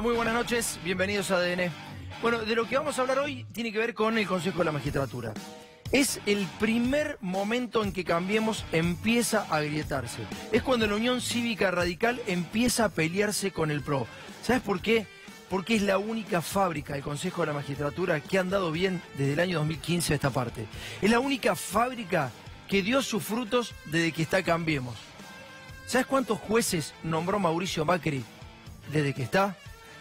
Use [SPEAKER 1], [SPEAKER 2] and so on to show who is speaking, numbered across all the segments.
[SPEAKER 1] tal? Muy buenas noches, bienvenidos a ADN. Bueno, de lo que vamos a hablar hoy tiene que ver con el Consejo de la Magistratura. Es el primer momento en que Cambiemos empieza a agrietarse. Es cuando la Unión Cívica Radical empieza a pelearse con el PRO. ¿Sabes por qué? Porque es la única fábrica del Consejo de la Magistratura que ha andado bien desde el año 2015 a esta parte. Es la única fábrica que dio sus frutos desde que está Cambiemos. ¿Sabes cuántos jueces nombró Mauricio Macri desde que está?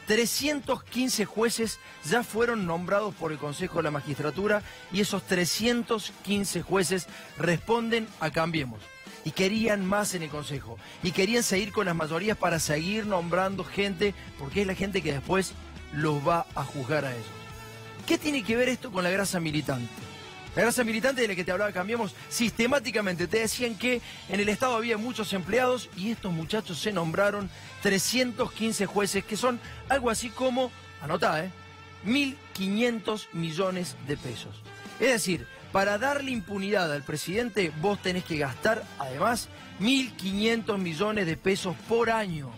[SPEAKER 1] 315 jueces ya fueron nombrados por el Consejo de la Magistratura y esos 315 jueces responden a Cambiemos. Y querían más en el Consejo. Y querían seguir con las mayorías para seguir nombrando gente, porque es la gente que después los va a juzgar a ellos. ¿Qué tiene que ver esto con la grasa militante? La grasa militante de la que te hablaba Cambiemos, sistemáticamente te decían que en el Estado había muchos empleados y estos muchachos se nombraron 315 jueces, que son algo así como, anotá, 1.500 millones de pesos. Es decir, para darle impunidad al presidente vos tenés que gastar, además, 1.500 millones de pesos por año.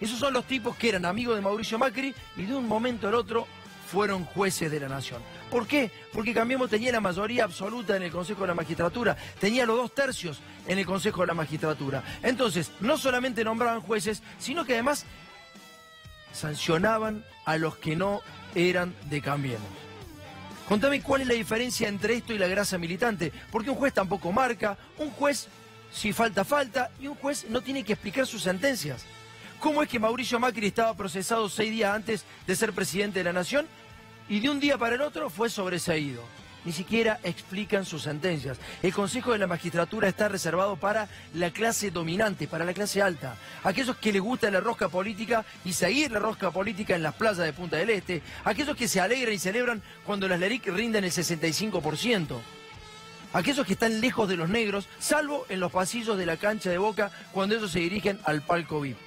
[SPEAKER 1] Esos son los tipos que eran amigos de Mauricio Macri y de un momento al otro fueron jueces de la nación. ¿Por qué? Porque Cambiemos tenía la mayoría absoluta en el Consejo de la Magistratura, tenía los 2/3 en el Consejo de la Magistratura. Entonces, no solamente nombraban jueces, sino que además sancionaban a los que no eran de Cambiemos. Contame cuál es la diferencia entre esto y la grasa militante, porque un juez tampoco marca, un juez si falta, falta, y un juez no tiene que explicar sus sentencias. ¿Cómo es que Mauricio Macri estaba procesado 6 días antes de ser presidente de la Nación y de un día para el otro fue sobreseído? Ni siquiera explican sus sentencias. El Consejo de la Magistratura está reservado para la clase dominante, para la clase alta. Aquellos que les gusta la rosca política y seguir la rosca política en las playas de Punta del Este. Aquellos que se alegran y celebran cuando las LELIC rinden el 65%. Aquellos que están lejos de los negros, salvo en los pasillos de la cancha de Boca cuando ellos se dirigen al palco VIP.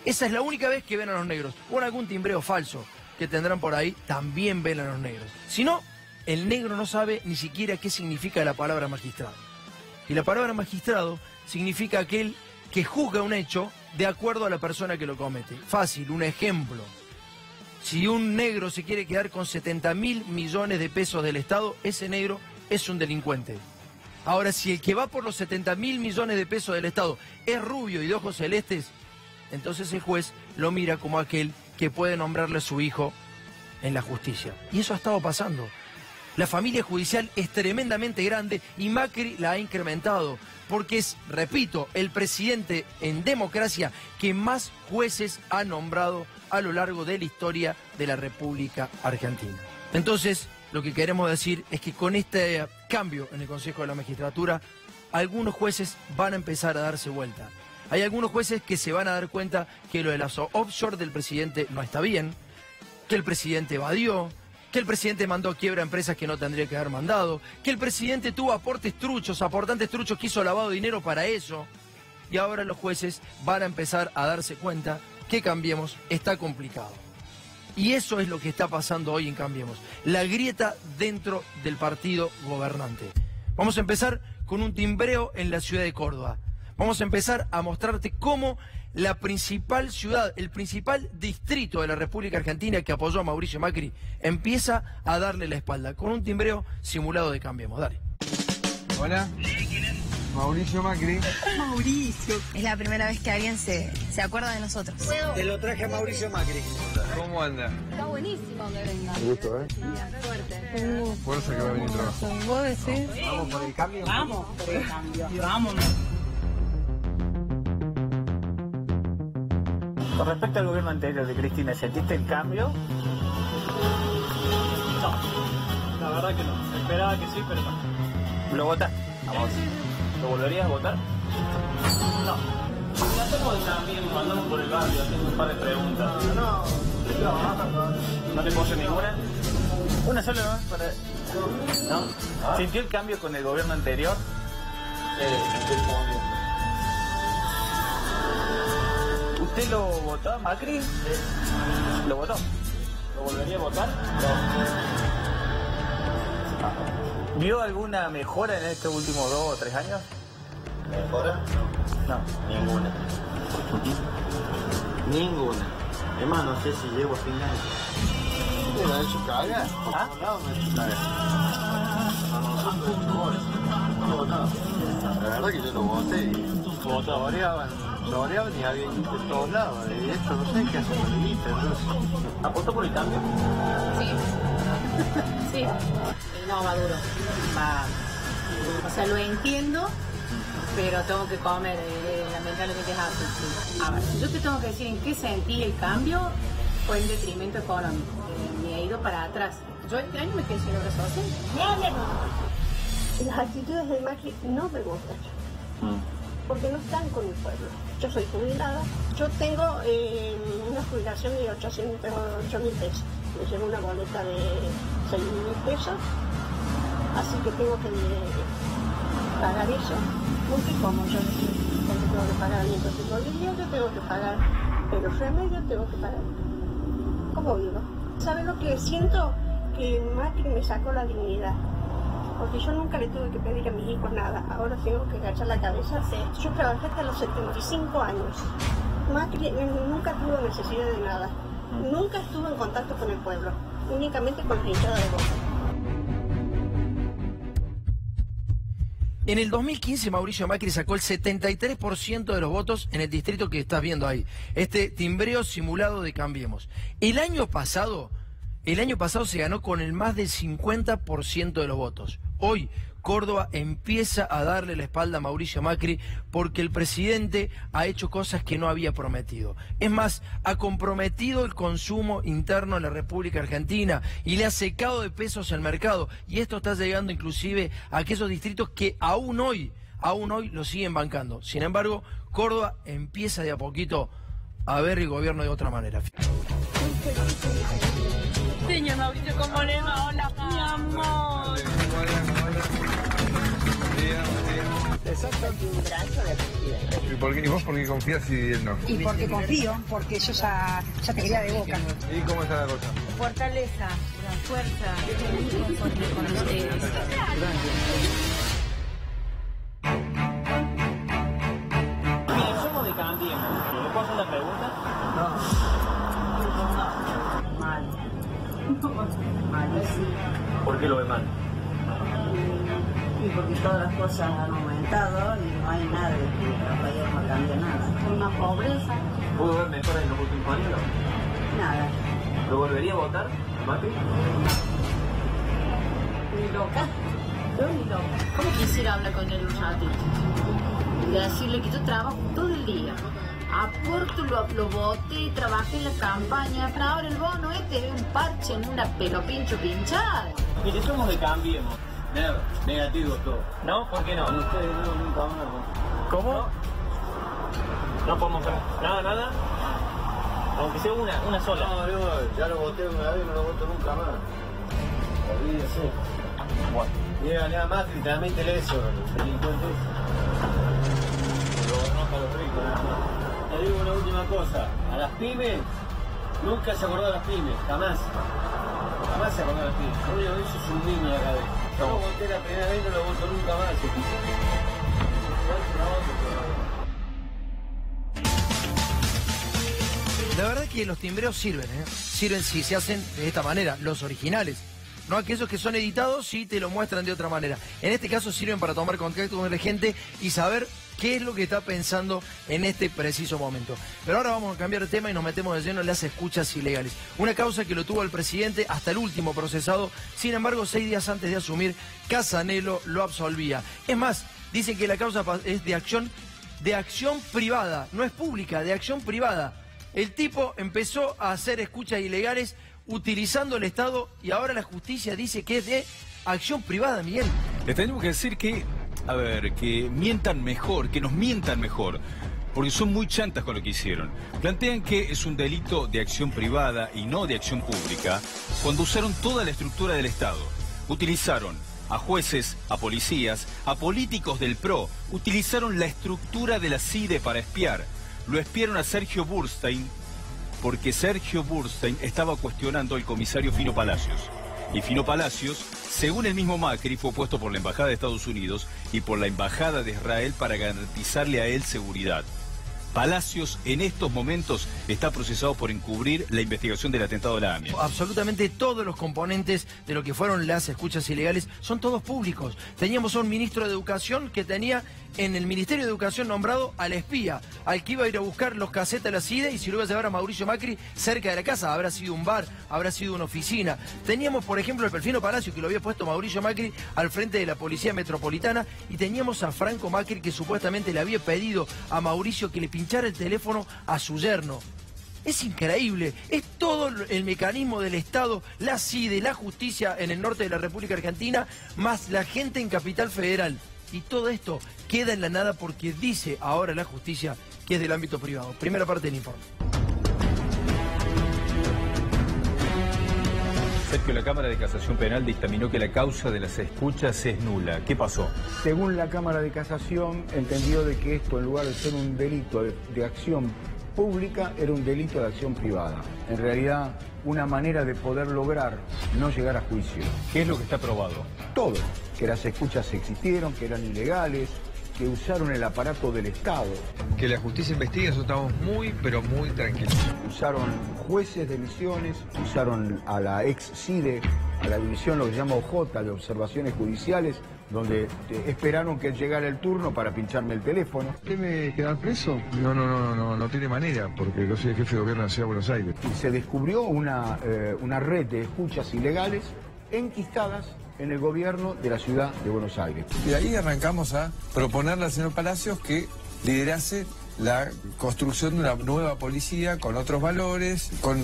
[SPEAKER 1] Esa es la única vez que ven a los negros. O en algún timbreo falso que tendrán por ahí, también ven a los negros. Si no, el negro no sabe ni siquiera qué significa la palabra magistrado. Y la palabra magistrado significa aquel que juzga un hecho de acuerdo a la persona que lo comete. Fácil, un ejemplo. Si un negro se quiere quedar con 70.000 millones de pesos del Estado, ese negro es un delincuente. Ahora, si el que va por los 70.000 millones de pesos del Estado es rubio y de ojos celestes, entonces el juez lo mira como aquel que puede nombrarle a su hijo en la justicia. Y eso ha estado pasando. La familia judicial es tremendamente grande y Macri la ha incrementado, porque es, repito, el presidente en democracia que más jueces ha nombrado a lo largo de la historia de la República Argentina. Entonces, lo que queremos decir es que con este cambio en el Consejo de la Magistratura, algunos jueces van a empezar a darse vuelta. Hay algunos jueces que se van a dar cuenta que lo de las offshore del presidente no está bien, que el presidente evadió, que el presidente mandó a quiebra a empresas que no tendría que haber mandado, que el presidente tuvo aportantes truchos que hizo lavado de dinero para eso. Y ahora los jueces van a empezar a darse cuenta que Cambiemos está complicado. Y eso es lo que está pasando hoy en Cambiemos, la grieta dentro del partido gobernante. Vamos a empezar con un timbreo en la ciudad de Córdoba. Vamos a empezar a mostrarte cómo la principal ciudad, el principal distrito de la República Argentina que apoyó a Mauricio Macri, empieza a darle la espalda con un timbreo simulado de Cambiemos. Dale.
[SPEAKER 2] Hola. ¿Quién es? Mauricio Macri.
[SPEAKER 3] Mauricio. Es la primera vez que alguien se acuerda de nosotros.
[SPEAKER 4] Te lo traje a Mauricio Macri.
[SPEAKER 2] ¿Cómo anda?
[SPEAKER 3] Está buenísimo que venga.
[SPEAKER 2] Un gusto, ¿eh?
[SPEAKER 3] Suerte.
[SPEAKER 2] Fuerza que va a venir a trabajar.
[SPEAKER 3] ¿Vos decís?
[SPEAKER 4] Vamos por el cambio.
[SPEAKER 5] Vamos por el cambio. Vámonos.
[SPEAKER 6] Con respecto al gobierno anterior de Cristina, ¿sentiste el cambio?
[SPEAKER 5] No, la verdad que no. Esperaba que sí, pero no.
[SPEAKER 6] ¿Lo votaste? Vamos. ¿Lo volverías a votar?
[SPEAKER 5] No. Ya hacemos también, mandamos por el barrio, tengo un par de preguntas.
[SPEAKER 6] ¿No te puedo hacer ninguna? Una sola más para... ¿No? ¿Sintió el cambio con el gobierno anterior? ¿Usted lo votó a Macri? ¿Lo votó?
[SPEAKER 5] ¿Lo volvería a votar?
[SPEAKER 6] No. ¿Vio alguna mejora en estos últimos 2 o 3 años?
[SPEAKER 4] ¿Mejora?
[SPEAKER 6] No.
[SPEAKER 4] Ninguna. Ninguna.
[SPEAKER 6] Es más, no sé si llego a fin de año.
[SPEAKER 2] Me ha hecho cagar. Por todos lados me ha hecho cagar. A nosotros de goles. No votaba. La verdad que yo lo voté y lloreaban y había gente de todos lados. Y esto no sé qué hace política, entonces.
[SPEAKER 6] ¿Apostó por el cambio?
[SPEAKER 7] Sí. Sí. No, Maduro. Va. O sea, lo entiendo, pero tengo que comer. Lamentablemente es así. Sí. A ver, yo te tengo que decir en qué sentí el cambio. Fue en detrimento económico. Me he ido para atrás. Yo este año me quedé sin obra social.
[SPEAKER 8] Las actitudes de Macri no me gustan, porque no están con el pueblo. Yo soy jubilada, yo tengo una jubilación de 8.000 pesos. Me llevo una boleta de 6.000 pesos, así que tengo que pagar eso. Porque como yo tengo que pagar alimentos bolivianos, yo tengo que pagar los remedios, tengo que pagar. ¿Cómo vivo? ¿Sabe lo que siento? Que Macri me sacó la dignidad. Porque yo nunca le tuve que pedir a mis hijos nada. Ahora tengo que agachar la cabeza. Yo trabajé hasta los 75 años. Macri nunca tuvo necesidad de nada. Nunca estuvo en contacto con el pueblo. Únicamente con la hinchada de Boca.
[SPEAKER 1] En el 2015 Mauricio Macri sacó el 73% de los votos en el distrito que estás viendo ahí. Este timbreo simulado de Cambiemos. El año pasado se ganó con el más del 50% de los votos. Hoy Córdoba empieza a darle la espalda a Mauricio Macri porque el presidente ha hecho cosas que no había prometido. Es más, ha comprometido el consumo interno en la República Argentina y le ha secado de pesos el mercado. Y esto está llegando inclusive a aquellos distritos que aún hoy lo siguen bancando. Sin embargo, Córdoba empieza de a poquito a ver el gobierno de otra manera.
[SPEAKER 7] Señor Mauricio, ¿cómo le va? Hola, mi amor.
[SPEAKER 2] ¿Y vos por qué confías y él no?
[SPEAKER 9] Y porque confío, porque yo ya te quería de Boca.
[SPEAKER 2] ¿Y cómo está la cosa?
[SPEAKER 7] Fortaleza, fuerza, conforme con ustedes.
[SPEAKER 6] Somos de Cambiemos. ¿Le puedo hacer una pregunta?
[SPEAKER 7] No. Mal. Malísimo.
[SPEAKER 6] ¿Por qué lo ve mal?
[SPEAKER 7] Y porque todas las cosas han aumentado y no hay nada de que el país no cambie nada. Una pobreza.
[SPEAKER 6] ¿Pudo ver mejor en los últimos años?
[SPEAKER 7] Nada.
[SPEAKER 6] ¿Lo volvería a votar, Macri?
[SPEAKER 7] Ni loca. Yo ni loca. ¿Cómo quisiera hablar con él un ratito? Y decirle que yo trabajo todo el día. Aporto, lo voté, trabajé en la campaña, pero ahora el bono este es un parche en una pelo pincho pinchada.
[SPEAKER 6] Mire, somos de Cambiemos. Negativo todo. ¿No? ¿Por qué no? Ustedes no, nunca van a... ¿Cómo? No podemos hacer nada. Aunque sea una sola.
[SPEAKER 2] No, ya lo voté una vez y no lo voto nunca más. Olvídese.
[SPEAKER 6] Bueno.
[SPEAKER 2] Dígale a Macri, también eso, delincuentes.
[SPEAKER 6] Lo conozco a los ricos, nada más.
[SPEAKER 2] Te digo una última cosa. A las pymes, nunca se acordó de las pymes, jamás. Jamás se acordó de las pymes. Lo único que hizo es un niño de la cabeza. Yo lo voté la primera vez y no lo voto nunca más.
[SPEAKER 1] La verdad es que los timbreos sirven, sirven si se hacen de esta manera, los originales. No aquellos que son editados sí te lo muestran de otra manera. En este caso sirven para tomar contacto con la gente y saber qué es lo que está pensando en este preciso momento. Pero ahora vamos a cambiar de tema y nos metemos de lleno en las escuchas ilegales. Una causa que lo tuvo el presidente hasta el último procesado. Sin embargo, 6 días antes de asumir, Casanelo lo absolvía. Es más, dicen que la causa es de acción privada, no es pública, de acción privada. El tipo empezó a hacer escuchas ilegales utilizando el Estado y ahora la justicia dice que es de acción privada, Miguel.
[SPEAKER 10] Les tenemos que decir que, que mientan mejor, que nos mientan mejor, porque son muy chantas con lo que hicieron. Plantean que es un delito de acción privada y no de acción pública, cuando usaron toda la estructura del Estado. Utilizaron a jueces, a policías, a políticos del PRO, utilizaron la estructura de la CIDE para espiar. Lo espiaron a Sergio Burstein, porque Sergio Burstein estaba cuestionando al comisario Fino Palacios. Y Fino Palacios, según el mismo Macri, fue puesto por la Embajada de Estados Unidos y por la Embajada de Israel para garantizarle a él seguridad. Palacios en estos momentos está procesado por encubrir la investigación del atentado a la AMIA.
[SPEAKER 1] Absolutamente todos los componentes de lo que fueron las escuchas ilegales son todos públicos. Teníamos a un ministro de Educación que tenía en el Ministerio de Educación nombrado al espía, al que iba a ir a buscar los casetes a la CIDE y se lo iba a llevar a Mauricio Macri cerca de la casa. Habrá sido un bar, habrá sido una oficina. Teníamos, por ejemplo, el Perfino Palacio, que lo había puesto Mauricio Macri al frente de la Policía Metropolitana, y teníamos a Franco Macri, que supuestamente le había pedido a Mauricio que le pinchara el teléfono a su yerno. Es increíble, es todo el mecanismo del Estado, la CIDE, la justicia en el norte de la República Argentina, más la gente en Capital Federal. Y todo esto queda en la nada porque dice ahora la justicia que es del ámbito privado. Primera parte del informe.
[SPEAKER 10] Sergio, la Cámara de Casación Penal dictaminó que la causa de las escuchas es nula. ¿Qué pasó?
[SPEAKER 11] Según la Cámara de Casación, entendió de que esto, en lugar de ser un delito de acción pública, era un delito de acción privada. En realidad, una manera de poder lograr no llegar a juicio.
[SPEAKER 10] ¿Qué es lo que está probado?
[SPEAKER 11] Todo. Que las escuchas existieron, que eran ilegales, que usaron el aparato del Estado.
[SPEAKER 12] Que la justicia investigue, eso estamos muy, pero muy tranquilos.
[SPEAKER 11] Usaron jueces de Misiones, usaron a la ex CIDE, a la división, lo que se llama OJ, de observaciones judiciales, donde esperaron que llegara el turno para pincharme el teléfono.
[SPEAKER 12] ¿Teme quedar preso? No tiene manera, porque yo soy el jefe de gobierno de la Ciudad de Buenos Aires.
[SPEAKER 11] Y se descubrió una red de escuchas ilegales enquistadas en el gobierno de la Ciudad de Buenos Aires.
[SPEAKER 12] Y de ahí arrancamos a proponerle al señor Palacios que liderase la construcción de una nueva policía con otros valores, con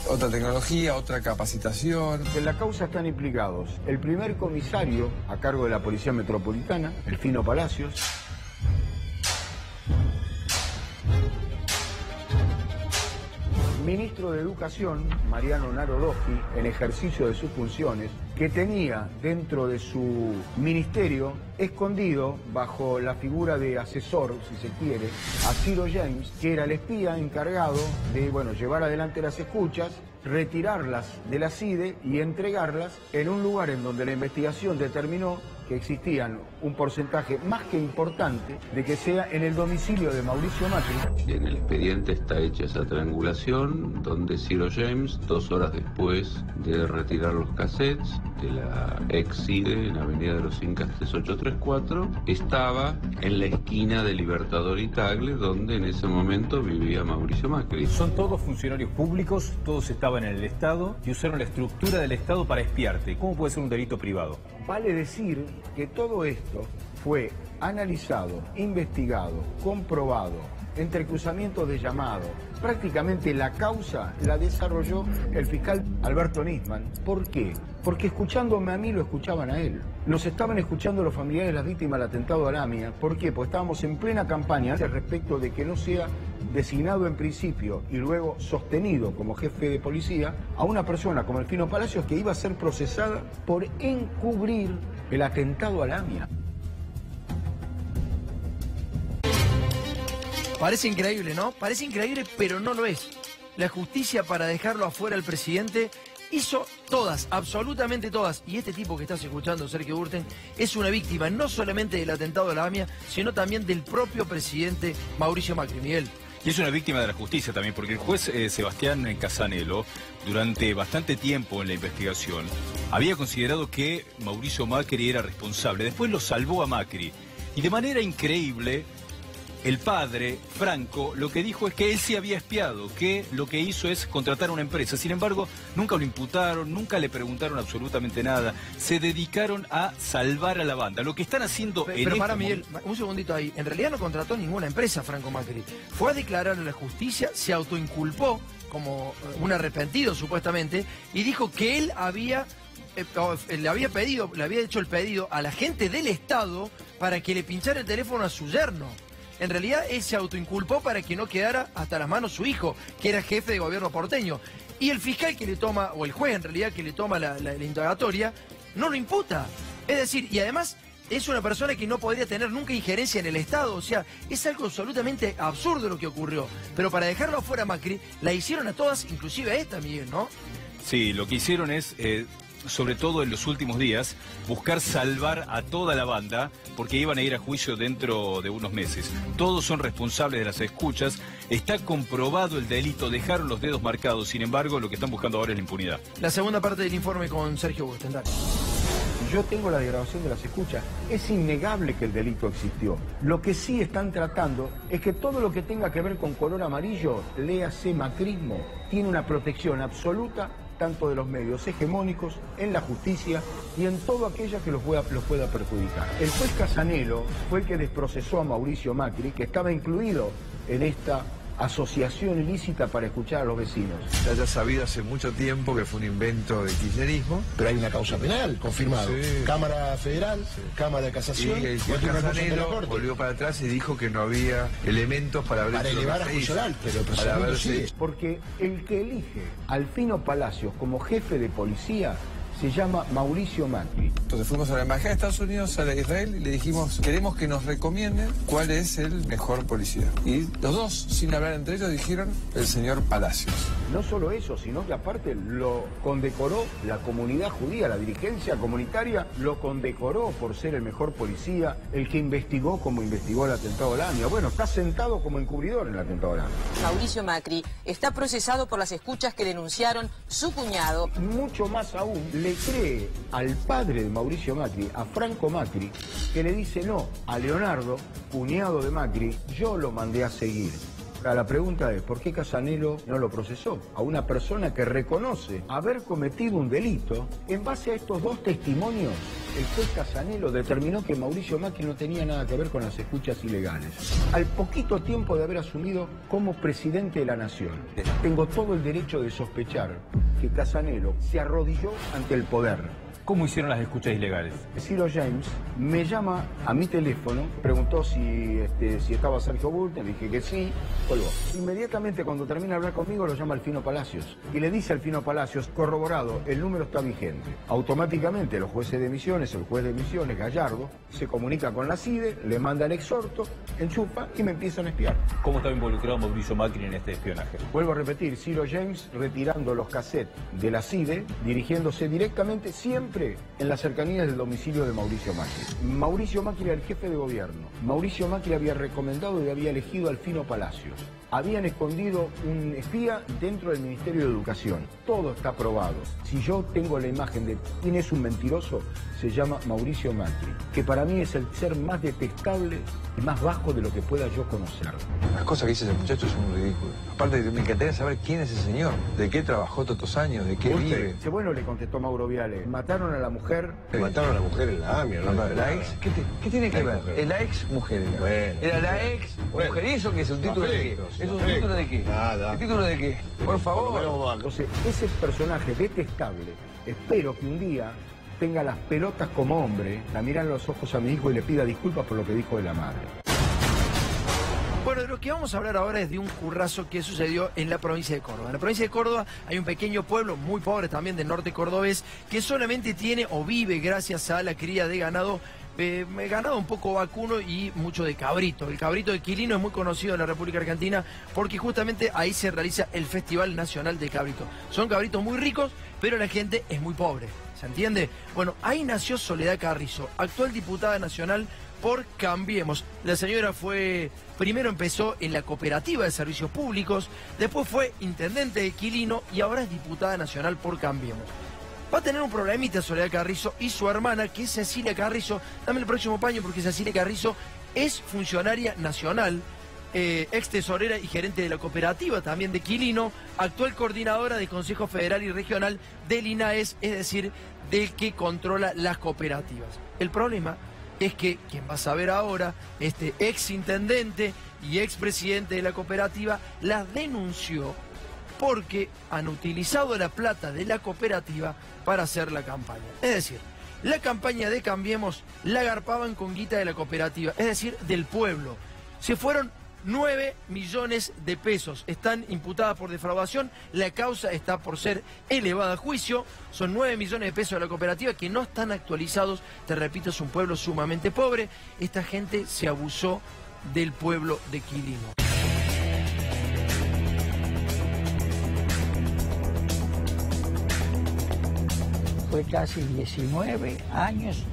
[SPEAKER 12] otra tecnología, otra capacitación.
[SPEAKER 11] En la causa están implicados el primer comisario a cargo de la Policía Metropolitana, Perfino Palacios, ministro de Educación, Mariano Narodowski, en ejercicio de sus funciones, que tenía dentro de su ministerio, escondido bajo la figura de asesor, si se quiere, a Ciro James, que era el espía encargado de, llevar adelante las escuchas, retirarlas de la CIDE y entregarlas en un lugar en donde la investigación determinó que existían un porcentaje más que importante de que sea en el domicilio de Mauricio Macri.
[SPEAKER 13] En el expediente está hecha esa triangulación donde Ciro James, 2 horas después de retirar los cassettes de la ex CIDE en Avenida de los Incas 3834, estaba en la esquina de Libertador y Tagle, donde en ese momento vivía Mauricio Macri.
[SPEAKER 10] Son todos funcionarios públicos, todos estaban en el Estado y usaron la estructura del Estado para espiarte. ¿Cómo puede ser un delito privado?
[SPEAKER 11] Vale decir que todo esto fue analizado, investigado, comprobado, entrecruzamiento de llamado. Prácticamente la causa la desarrolló el fiscal Alberto Nisman. ¿Por qué? Porque escuchándome a mí lo escuchaban a él. Nos estaban escuchando los familiares de las víctimas del atentado a la AMIA. ¿Por qué? Porque estábamos en plena campaña al respecto de que no sea designado en principio y luego sostenido como jefe de policía a una persona como el Perfino Palacios que iba a ser procesada por encubrir el atentado a la AMIA.
[SPEAKER 1] Parece increíble, ¿no? Parece increíble, pero no lo es. La justicia, para dejarlo afuera al presidente, hizo todas, absolutamente todas. Y este tipo que estás escuchando, Sergio Urten, es una víctima no solamente del atentado a la AMIA, sino también del propio presidente Mauricio Macri. Miguel.
[SPEAKER 10] Y es una víctima de la justicia también, porque el juez Sebastián Casanelo, durante bastante tiempo en la investigación, había considerado que Mauricio Macri era responsable. Después lo salvó a Macri. Y de manera increíble, el padre, Franco, lo que dijo es que él sí había espiado, que lo que hizo es contratar a una empresa. Sin embargo, nunca lo imputaron, nunca le preguntaron absolutamente nada. Se dedicaron a salvar a la banda. Lo que están haciendo
[SPEAKER 1] Pero para Miguel, un segundito ahí. En realidad no contrató ninguna empresa, Franco Macri. Fue a declarar a la justicia, se autoinculpó como un arrepentido supuestamente, y dijo que él le había hecho el pedido a la gente del Estado para que le pinchara el teléfono a su yerno. En realidad él se autoinculpó para que no quedara hasta las manos su hijo, que era jefe de gobierno porteño. Y el fiscal que le toma, o el juez en realidad que le toma la indagatoria, no lo imputa. Es decir, y además es una persona que no podría tener nunca injerencia en el Estado. O sea, es algo absolutamente absurdo lo que ocurrió. Pero para dejarlo afuera Macri, la hicieron a todas, inclusive a esta, Miguel, ¿no?
[SPEAKER 10] Sí, lo que hicieron es sobre todo en los últimos días, buscar salvar a toda la banda, porque iban a ir a juicio dentro de unos meses. Todos son responsables de las escuchas, está comprobado el delito, dejaron los dedos marcados, sin embargo, lo que están buscando ahora es la impunidad.
[SPEAKER 1] La segunda parte del informe con Sergio Burstendal.
[SPEAKER 11] Yo tengo la grabación de las escuchas. Es innegable que el delito existió. Lo que sí están tratando es que todo lo que tenga que ver con color amarillo, léase macrismo, tiene una protección absoluta tanto de los medios hegemónicos, en la justicia y en todo aquello que los pueda perjudicar. El juez Casanelo fue el que desprocesó a Mauricio Macri, que estaba incluido en esta asociación ilícita para escuchar a los vecinos.
[SPEAKER 12] Ya sabido hace mucho tiempo que fue un invento del kirchnerismo.
[SPEAKER 14] Pero hay una causa penal, confirmado. Sí. Cámara Federal, sí. Cámara de Casación.
[SPEAKER 12] Y el juez Casanelo volvió para atrás y dijo que no había elementos para
[SPEAKER 14] elevar a juicio oral, pero el procedimiento sigue.
[SPEAKER 11] Porque el que elige al Fino Palacios como jefe de policía se llama Mauricio Macri.
[SPEAKER 12] Entonces fuimos a la Embajada de Estados Unidos, a la de Israel, y le dijimos, queremos que nos recomienden cuál es el mejor policía. Y los dos, sin hablar entre ellos, dijeron el señor Palacios.
[SPEAKER 11] No solo eso, sino que aparte lo condecoró la comunidad judía, la dirigencia comunitaria lo condecoró por ser el mejor policía, el que investigó como investigó el atentado de la AMIA. Bueno, está sentado como encubridor en el atentado de la AMIA.
[SPEAKER 15] Mauricio Macri está procesado por las escuchas que denunciaron su cuñado.
[SPEAKER 11] Mucho más aún, le cree al padre de Mauricio Macri, a Franco Macri, que le dice no a Leonardo, cuñado de Macri, yo lo mandé a seguir. La pregunta es, ¿por qué Casanelo no lo procesó? A una persona que reconoce haber cometido un delito. En base a estos dos testimonios, el juez Casanelo determinó que Mauricio Macri no tenía nada que ver con las escuchas ilegales. Al poquito tiempo de haber asumido como presidente de la nación, tengo todo el derecho de sospechar que Casanelo se arrodilló ante el poder.
[SPEAKER 10] ¿Cómo hicieron las escuchas ilegales?
[SPEAKER 11] Ciro James me llama a mi teléfono, preguntó si estaba Sergio Burstendal, le dije que sí, colgó. Inmediatamente cuando termina de hablar conmigo lo llama al Fino Palacios y le dice al Fino Palacios, corroborado, el número está vigente. Automáticamente los jueces de Misiones, el juez de Misiones, Gallardo, se comunica con la CIDE, le manda el exhorto, enchufa y me empiezan a espiar.
[SPEAKER 10] ¿Cómo estaba involucrado Mauricio Macri en este espionaje?
[SPEAKER 11] Vuelvo a repetir, Ciro James retirando los cassettes de la CIDE, dirigiéndose directamente siempre en las cercanías del domicilio de Mauricio Macri. Mauricio Macri era el jefe de gobierno. Mauricio Macri había recomendado y había elegido al Fino Palacios. Habían escondido un espía dentro del Ministerio de Educación. Todo está probado. Si yo tengo la imagen de quién es un mentiroso, se llama Mauricio Macri, que para mí es el ser más detestable y más bajo de lo que pueda yo conocer.
[SPEAKER 12] Las cosas que dice ese muchacho son muy ridículas. Aparte, me encantaría saber quién es ese señor, de qué trabajó todos estos años, de qué vive.
[SPEAKER 11] Bueno, le contestó Mauro Viale. Mataron a la mujer.
[SPEAKER 14] Mataron a la mujer en la AMIA, ¿no?
[SPEAKER 12] La ex, ¿qué tiene que ver? Es la ex mujer. Era la ex mujer. ¿Y eso qué es? ¿Un título de qué? ¿Es un título de qué?
[SPEAKER 14] Nada.
[SPEAKER 12] ¿El título de qué? Por favor.
[SPEAKER 11] Entonces, ese personaje detestable, espero que un día tenga las pelotas como hombre, la mira en los ojos a mi hijo y le pida disculpas por lo que dijo de la madre.
[SPEAKER 1] Bueno, de lo que vamos a hablar ahora es de un currazo que sucedió en la provincia de Córdoba. En la provincia de Córdoba hay un pequeño pueblo muy pobre también del norte cordobés que solamente tiene o vive gracias a la cría de ganado un poco vacuno y mucho de cabrito. El cabrito de Quilino es muy conocido en la República Argentina porque justamente ahí se realiza el Festival Nacional de Cabrito. Son cabritos muy ricos, pero la gente es muy pobre. ¿Se entiende? Bueno, ahí nació Soledad Carrizo, actual diputada nacional por Cambiemos. La señora primero empezó en la Cooperativa de Servicios Públicos, después fue intendente de Quilino y ahora es diputada nacional por Cambiemos. Va a tener un problemita Soledad Carrizo y su hermana, que es Cecilia Carrizo. Dame el próximo paño porque Cecilia Carrizo es funcionaria nacional, ex tesorera y gerente de la cooperativa también de Quilino, actual coordinadora de Consejo Federal y Regional del INAES, es decir, del que controla las cooperativas. El problema es que quien va a saber ahora, este ex intendente y ex presidente de la cooperativa, las denunció porque han utilizado la plata de la cooperativa para hacer la campaña. Es decir, la campaña de Cambiemos la agarpaban con guita de la cooperativa, es decir, del pueblo. Se fueron 9 millones de pesos. Están imputadas por defraudación. La causa está por ser elevada a juicio. Son 9 millones de pesos de la cooperativa que no están actualizados. Te repito, es un pueblo sumamente pobre. Esta gente se abusó del pueblo de Quilino.
[SPEAKER 16] fue casi 19 años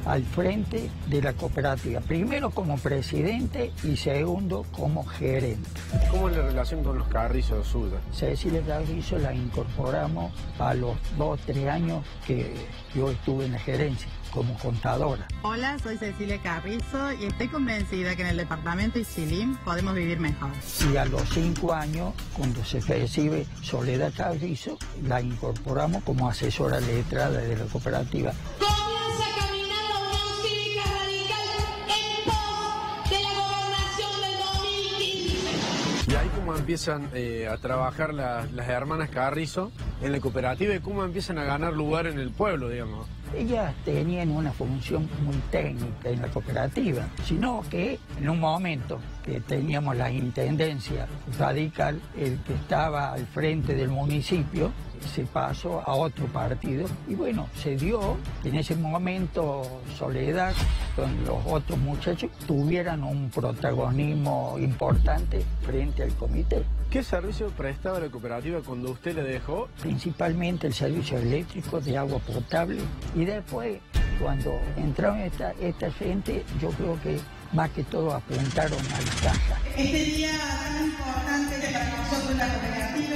[SPEAKER 16] al frente de la cooperativa. Primero como presidente y segundo como gerente.
[SPEAKER 17] ¿Cómo es la relación con los Carrizo suya?
[SPEAKER 16] Cecilia Carrizo la incorporamos a los 2 o 3 años que yo estuve en la gerencia como contadora.
[SPEAKER 18] Hola, soy Cecilia Carrizo y estoy convencida que en el departamento Isilín podemos vivir mejor.
[SPEAKER 16] Y a los 5 años, cuando se recibe Soledad Carrizo, la incorporamos como asesora letrada de la cooperativa.
[SPEAKER 19] Comienza a caminar la Unión Cívica Radical en pos de la gobernación del 2015.
[SPEAKER 17] Y ahí cómo empiezan a trabajar las hermanas Carrizo en la cooperativa y cómo empiezan a ganar lugar en el pueblo, digamos.
[SPEAKER 16] Ellas tenían una función muy técnica en la cooperativa, sino que en un momento que teníamos la intendencia radical, el que estaba al frente del municipio se pasó a otro partido y bueno, se dio que en ese momento Soledad con los otros muchachos tuvieran un protagonismo importante frente al comité.
[SPEAKER 17] ¿Qué servicio prestaba la cooperativa cuando usted le dejó?
[SPEAKER 16] Principalmente el servicio eléctrico de agua potable y después cuando entraron esta gente yo creo que más que todo apuntaron a la caja.
[SPEAKER 18] Este día tan importante para nosotros la cooperativa.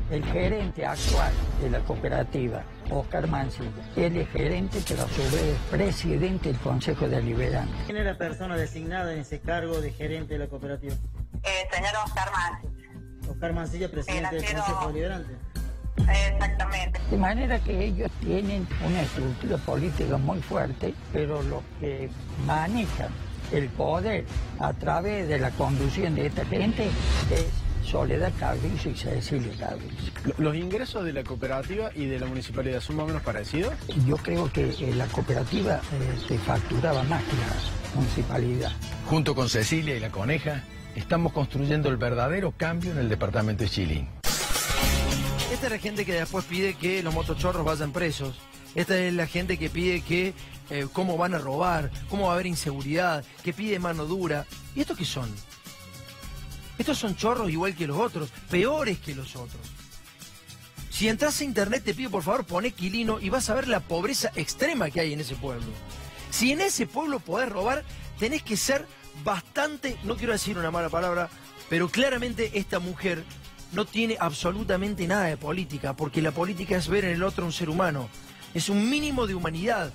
[SPEAKER 16] El gerente actual de la cooperativa, Oscar Mancilla, él es gerente, pero a su vez es presidente del Consejo Deliberante.
[SPEAKER 20] ¿Quién es la persona designada en ese cargo de gerente de la cooperativa?
[SPEAKER 21] Señor Oscar Mancilla.
[SPEAKER 20] Oscar Mancilla, presidente del Consejo Deliberante.
[SPEAKER 21] Exactamente.
[SPEAKER 16] De manera que ellos tienen una estructura política muy fuerte, pero los que manejan el poder a través de la conducción de esta gente es Soledad Carrizo y Cecilia Carrizo.
[SPEAKER 17] ¿Los ingresos de la cooperativa y de la municipalidad son más o menos parecidos?
[SPEAKER 16] Yo creo que la cooperativa facturaba más que la municipalidad.
[SPEAKER 1] Junto con Cecilia y la Coneja, estamos construyendo el verdadero cambio en el departamento de Isilín. Esta es la gente que después pide que los motochorros vayan presos. Esta es la gente que pide que cómo van a robar, cómo va a haber inseguridad, que pide mano dura. ¿Y estos qué son? Estos son chorros igual que los otros, peores que los otros. Si entras a internet te pido por favor poné Quilino y vas a ver la pobreza extrema que hay en ese pueblo. Si en ese pueblo podés robar, tenés que ser bastante, no quiero decir una mala palabra, pero claramente esta mujer no tiene absolutamente nada de política, porque la política es ver en el otro un ser humano. Es un mínimo de humanidad.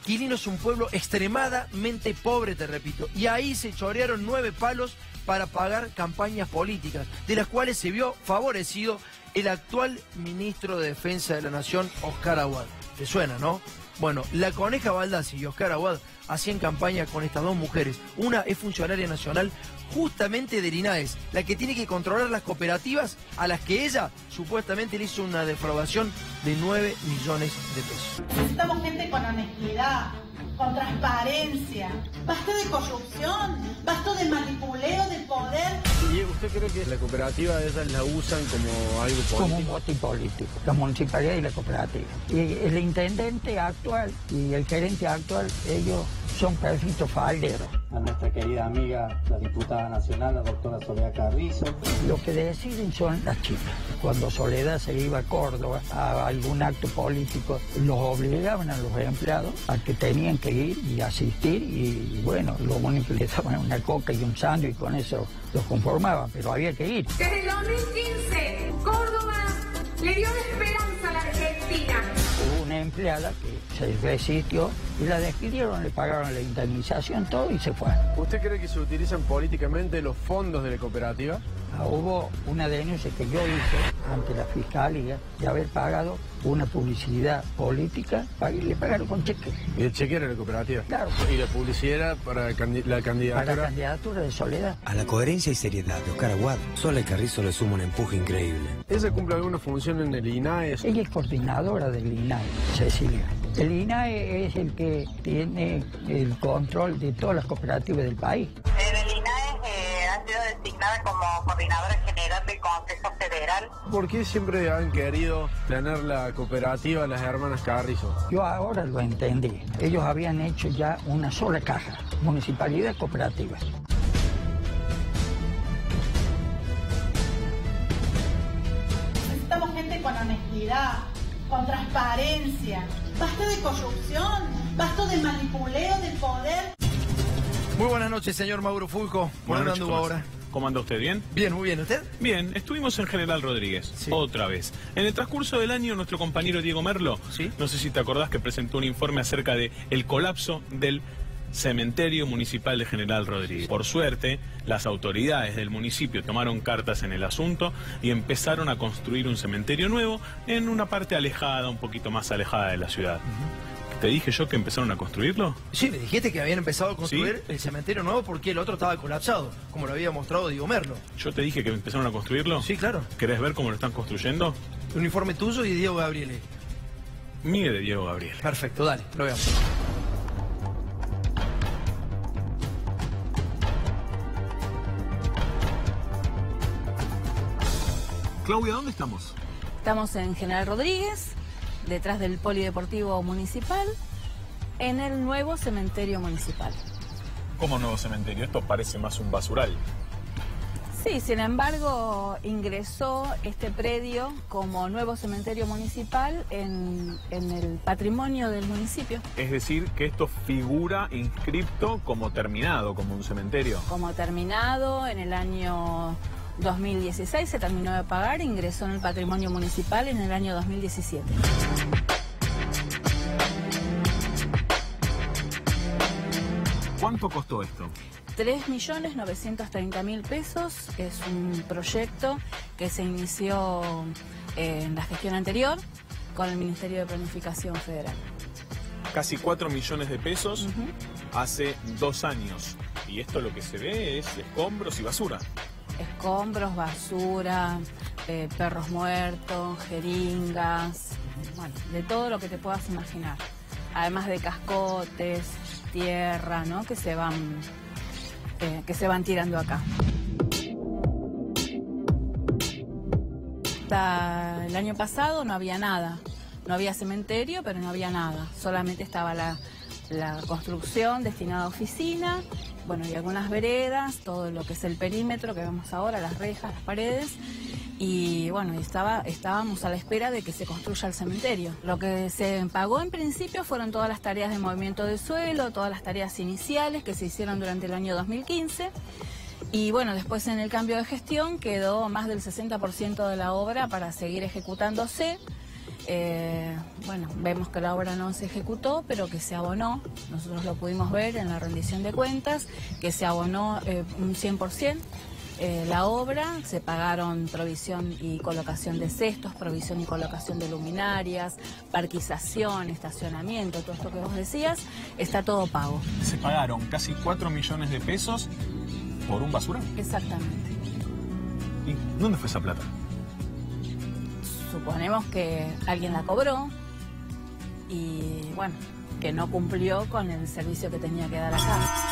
[SPEAKER 1] Quilino es un pueblo extremadamente pobre, te repito. Y ahí se chorearon 9 palos para pagar campañas políticas, de las cuales se vio favorecido el actual ministro de Defensa de la Nación, Oscar Aguad. ¿Te suena, no? Bueno, la Coneja Baldassi y Oscar Aguad hacían campaña con estas 2 mujeres. Una es funcionaria nacional justamente del INAES, la que tiene que controlar las cooperativas a las que ella supuestamente le hizo una defraudación de 9 millones de pesos.
[SPEAKER 18] Necesitamos gente con honestidad, con transparencia. Basta de corrupción, basta de manipuleo del poder.
[SPEAKER 17] ¿Y usted cree que la cooperativa ellas la usan como algo político?
[SPEAKER 16] Como un botín político, la municipalidad y la cooperativa. Y el intendente actual y el gerente actual, ellos son perritos falderos.
[SPEAKER 20] A nuestra querida amiga, la diputada nacional, la doctora Soledad Carrizo.
[SPEAKER 16] Lo que deciden son las chicas. Cuando Soledad se iba a Córdoba a algún acto político, los obligaban a los empleados a que tenían que ir y asistir y bueno, lo único que les daban una coca y un sándwich y con eso los conformaban, pero había que ir.
[SPEAKER 19] Desde el 2015, Córdoba le dio una esperanza a la Argentina.
[SPEAKER 16] Hubo una empleada que se resistió y la despidieron, le pagaron la indemnización, todo y se fue.
[SPEAKER 17] ¿Usted cree que se utilizan políticamente los fondos de la cooperativa?
[SPEAKER 16] Hubo una denuncia que yo hice ante la Fiscalía de haber pagado una publicidad política, le pagaron con cheque.
[SPEAKER 17] ¿Y el cheque era la cooperativa?
[SPEAKER 16] Claro.
[SPEAKER 17] ¿Y la publicidad era para la candidatura?
[SPEAKER 16] Para la candidatura de Soledad.
[SPEAKER 22] A la coherencia y seriedad de Oscar Aguad, Soledad Carrizo le suma un empuje increíble.
[SPEAKER 17] ¿Ella cumple alguna función en el INAES?
[SPEAKER 16] Ella es coordinadora del INAES, Cecilia. El INAES es el que tiene el control de todas las cooperativas del país.
[SPEAKER 21] En el INAES ha sido designada como coordinadora general del Consejo Federal.
[SPEAKER 17] ¿Por qué siempre han querido tener la cooperativa las hermanas Carrizo?
[SPEAKER 16] Yo ahora lo entendí. Ellos habían hecho ya una sola caja, municipalidad cooperativa.
[SPEAKER 18] Necesitamos gente con honestidad, con transparencia. Basta de corrupción, basta de manipuleo del poder.
[SPEAKER 1] Muy buenas noches, señor Mauro Fulco. ¿Por dónde anduvo ahora?
[SPEAKER 3] ¿Cómo anda usted? ¿Bien?
[SPEAKER 1] Bien, muy bien. ¿Usted?
[SPEAKER 3] Bien, estuvimos en General Rodríguez, otra vez. En el transcurso del año, nuestro compañero Diego Merlo, no sé si te acordás que presentó un informe acerca de el colapso del cementerio municipal de General Rodríguez. Por suerte, las autoridades del municipio tomaron cartas en el asunto y empezaron a construir un cementerio nuevo en una parte alejada, un poquito más alejada de la ciudad. ¿Te dije yo que empezaron a construirlo?
[SPEAKER 1] Sí, me dijiste que habían empezado a construir el cementerio nuevo porque el otro estaba colapsado, como lo había mostrado Diego Merlo.
[SPEAKER 3] ¿Yo te dije que empezaron a construirlo?
[SPEAKER 1] Sí, claro.
[SPEAKER 3] ¿Querés ver cómo lo están construyendo?
[SPEAKER 1] Un informe tuyo y de Diego Gabriele.
[SPEAKER 3] Mío de Diego Gabriele.
[SPEAKER 1] Perfecto, dale, lo veamos.
[SPEAKER 3] Claudia, ¿dónde estamos?
[SPEAKER 5] Estamos en General Rodríguez, detrás del Polideportivo Municipal, en el nuevo cementerio municipal.
[SPEAKER 3] ¿Cómo nuevo cementerio? Esto parece más un basural.
[SPEAKER 5] Sí, sin embargo, ingresó este predio como nuevo cementerio municipal en el patrimonio del municipio.
[SPEAKER 3] Es decir, que esto figura inscripto como terminado, como un cementerio.
[SPEAKER 5] Como terminado en el año 2016, se terminó de pagar, ingresó en el patrimonio municipal en el año 2017.
[SPEAKER 3] ¿Cuánto costó esto?
[SPEAKER 5] 3.930.000 pesos. Es un proyecto que se inició en la gestión anterior con el Ministerio de Planificación Federal.
[SPEAKER 3] Casi 4 millones de pesos hace 2 años. Y esto lo que se ve es escombros y basura.
[SPEAKER 5] Escombros, basura, perros muertos, jeringas, bueno, de todo lo que te puedas imaginar. Además de cascotes, tierra, ¿no? que se van tirando acá. Hasta el año pasado no había nada. No había cementerio, pero no había nada. Solamente estaba la construcción destinada a oficina, bueno, y algunas veredas, todo lo que es el perímetro que vemos ahora, las rejas, las paredes. Y bueno, estábamos a la espera de que se construya el cementerio. Lo que se pagó en principio fueron todas las tareas de movimiento de suelo, todas las tareas iniciales que se hicieron durante el año 2015. Y bueno, después en el cambio de gestión quedó más del 60% de la obra para seguir ejecutándose. Bueno, vemos que la obra no se ejecutó, pero que se abonó. Nosotros lo pudimos ver en la rendición de cuentas, que se abonó un 100%. La obra, se pagaron provisión y colocación de cestos, provisión y colocación de luminarias, parquización, estacionamiento, todo esto que vos decías, está todo pago.
[SPEAKER 3] Se pagaron casi 4 millones de pesos por un basural.
[SPEAKER 5] Exactamente.
[SPEAKER 3] ¿Y dónde fue esa plata?
[SPEAKER 5] Suponemos que alguien la cobró y bueno, que no cumplió con el servicio que tenía que dar acá.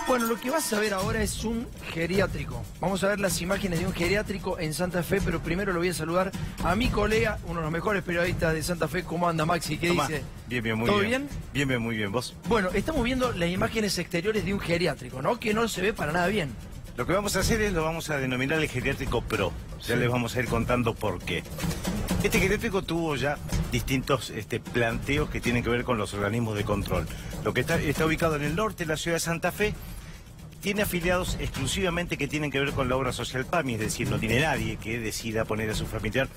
[SPEAKER 1] Bueno, lo que vas a ver ahora es un geriátrico. Vamos a ver las imágenes de un geriátrico en Santa Fe, pero primero lo voy a saludar a mi colega, uno de los mejores periodistas de Santa Fe. ¿Cómo anda, Maxi? ¿Qué dice?
[SPEAKER 23] Bien, bien, muy
[SPEAKER 1] bien.
[SPEAKER 23] ¿Todo
[SPEAKER 1] bien?
[SPEAKER 23] Bien, bien, muy bien. ¿Vos?
[SPEAKER 1] Bueno, estamos viendo las imágenes exteriores de un geriátrico, ¿no? Que no se ve para nada bien.
[SPEAKER 23] Lo que vamos a hacer es, lo vamos a denominar el geriátrico PRO. Ya les vamos a ir contando por qué. Este geriátrico tuvo ya distintos planteos que tienen que ver con los organismos de control. Lo que está ubicado en el norte de la ciudad de Santa Fe tiene afiliados exclusivamente que tienen que ver con la obra social PAMI, es decir, no tiene nadie que decida poner a su familiar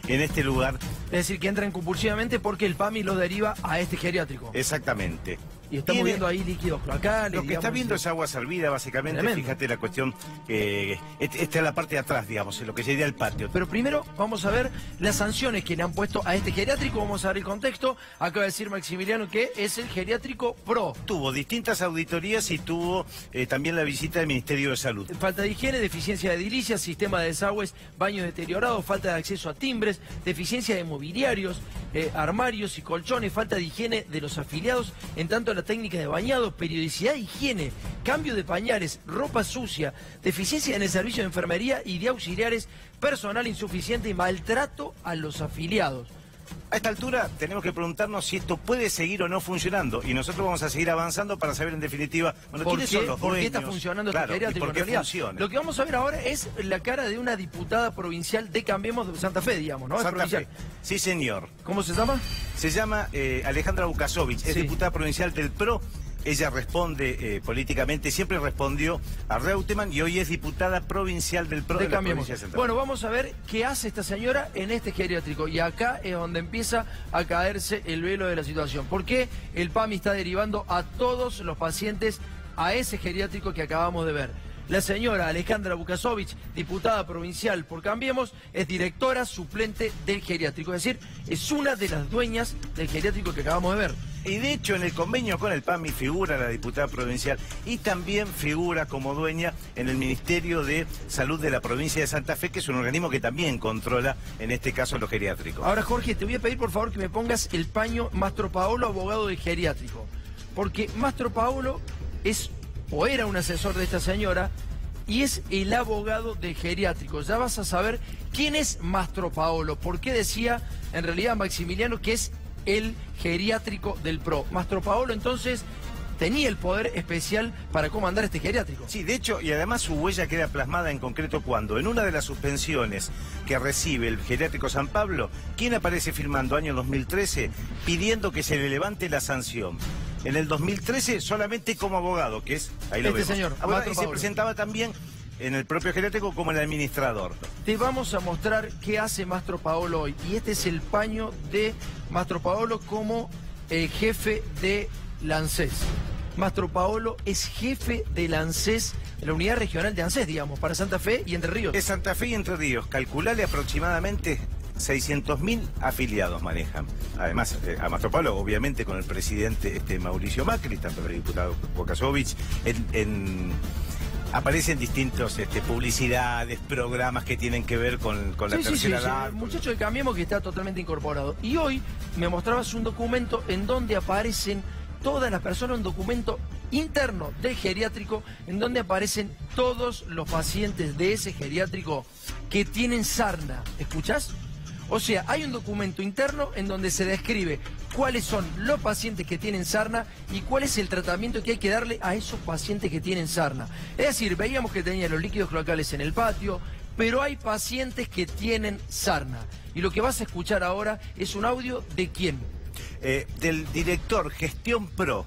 [SPEAKER 23] en este lugar.
[SPEAKER 1] Es decir, que entran compulsivamente porque el PAMI lo deriva a este geriátrico.
[SPEAKER 23] Exactamente.
[SPEAKER 1] Y estamos viendo ahí líquidos cloacales.
[SPEAKER 23] Lo que está viendo es agua servida, básicamente. Tremendo. Fíjate la cuestión, esta es la parte de atrás, digamos, en lo que sería el patio.
[SPEAKER 1] Pero primero vamos a ver las sanciones que le han puesto a este geriátrico. Vamos a ver el contexto. Acaba de decir Maximiliano que es el geriátrico PRO.
[SPEAKER 23] Tuvo distintas auditorías y tuvo también la visita del Ministerio de Salud.
[SPEAKER 1] Falta de higiene, deficiencia de edilicias, sistema de desagües, baños deteriorados, falta de acceso a timbres, deficiencia de mobiliarios, armarios y colchones, falta de higiene de los afiliados, en tanto la técnica de bañado, periodicidad de higiene, cambio de pañales, ropa sucia, deficiencia en el servicio de enfermería y de auxiliares, personal insuficiente y maltrato a los afiliados.
[SPEAKER 23] A esta altura tenemos que preguntarnos si esto puede seguir o no funcionando, y nosotros vamos a seguir avanzando para saber en definitiva, bueno, ¿quiénes son los dueños?
[SPEAKER 1] ¿Por qué está funcionando este geriátrico?
[SPEAKER 23] ¿Y por qué funciona?
[SPEAKER 1] Lo que vamos a ver ahora es la cara de una diputada provincial de Cambiemos de Santa Fe, digamos, ¿no?
[SPEAKER 23] Santa Fe. Sí, señor.
[SPEAKER 1] ¿Cómo se llama?
[SPEAKER 23] Se llama Alejandra Bukasovich, es diputada provincial del PRO. Ella responde políticamente, siempre respondió a Reutemann y hoy es diputada provincial del PRO de la provincia de Santa Fe.
[SPEAKER 1] Bueno, vamos a ver qué hace esta señora en este geriátrico. Y acá es donde empieza a caerse el velo de la situación. ¿Por qué el PAMI está derivando a todos los pacientes a ese geriátrico que acabamos de ver? La señora Alejandra Bukasovich, diputada provincial por Cambiemos, es directora suplente del geriátrico. Es decir, es una de las dueñas del geriátrico que acabamos de ver.
[SPEAKER 23] Y de hecho en el convenio con el PAMI figura la diputada provincial y también figura como dueña en el Ministerio de Salud de la provincia de Santa Fe, que es un organismo que también controla, en este caso, los geriátricos.
[SPEAKER 1] Ahora, Jorge, te voy a pedir por favor que me pongas el paño Mastro Paolo, abogado del geriátrico. Porque Mastro Paolo es o era un asesor de esta señora y es el abogado del geriátrico. Ya vas a saber quién es Mastro Paolo, por qué decía en realidad Maximiliano que es el geriátrico del PRO. Mastro Paolo entonces tenía el poder especial para comandar este geriátrico.
[SPEAKER 23] Sí, de hecho, y además su huella queda plasmada en concreto cuando, en una de las suspensiones que recibe el geriátrico San Pablo, ¿quién aparece firmando año 2013 pidiendo que se le levante la sanción? En el 2013 solamente como abogado, que es, ahí lo vemos.
[SPEAKER 1] Señor,
[SPEAKER 23] y se presentaba también en el propio geriátrico como el administrador.
[SPEAKER 1] Te vamos a mostrar qué hace Mastro Paolo hoy. Y este es el paño de Mastro Paolo como jefe de la ANSES. Mastro Paolo es jefe de la ANSES, la unidad regional de ANSES, digamos, para Santa Fe y Entre Ríos.
[SPEAKER 23] Es Santa Fe y Entre Ríos. Calculale aproximadamente 600.000 afiliados manejan. Además, a Mastro Paolo, obviamente, con el presidente Mauricio Macri, tanto el diputado Bukasovich, aparecen distintos publicidades, programas que tienen que ver con la tercera edad.
[SPEAKER 1] Muchacho de Cambiemos que está totalmente incorporado. Y hoy me mostrabas un documento en donde aparecen todas las personas, un documento interno del geriátrico, en donde aparecen todos los pacientes de ese geriátrico que tienen sarna. ¿Escuchás? O sea, hay un documento interno en donde se describe cuáles son los pacientes que tienen sarna y cuál es el tratamiento que hay que darle a esos pacientes que tienen sarna. Es decir, veíamos que tenían los líquidos cloacales en el patio, pero hay pacientes que tienen sarna. Y lo que vas a escuchar ahora es un audio de ¿quién?
[SPEAKER 23] Del director Gestión Pro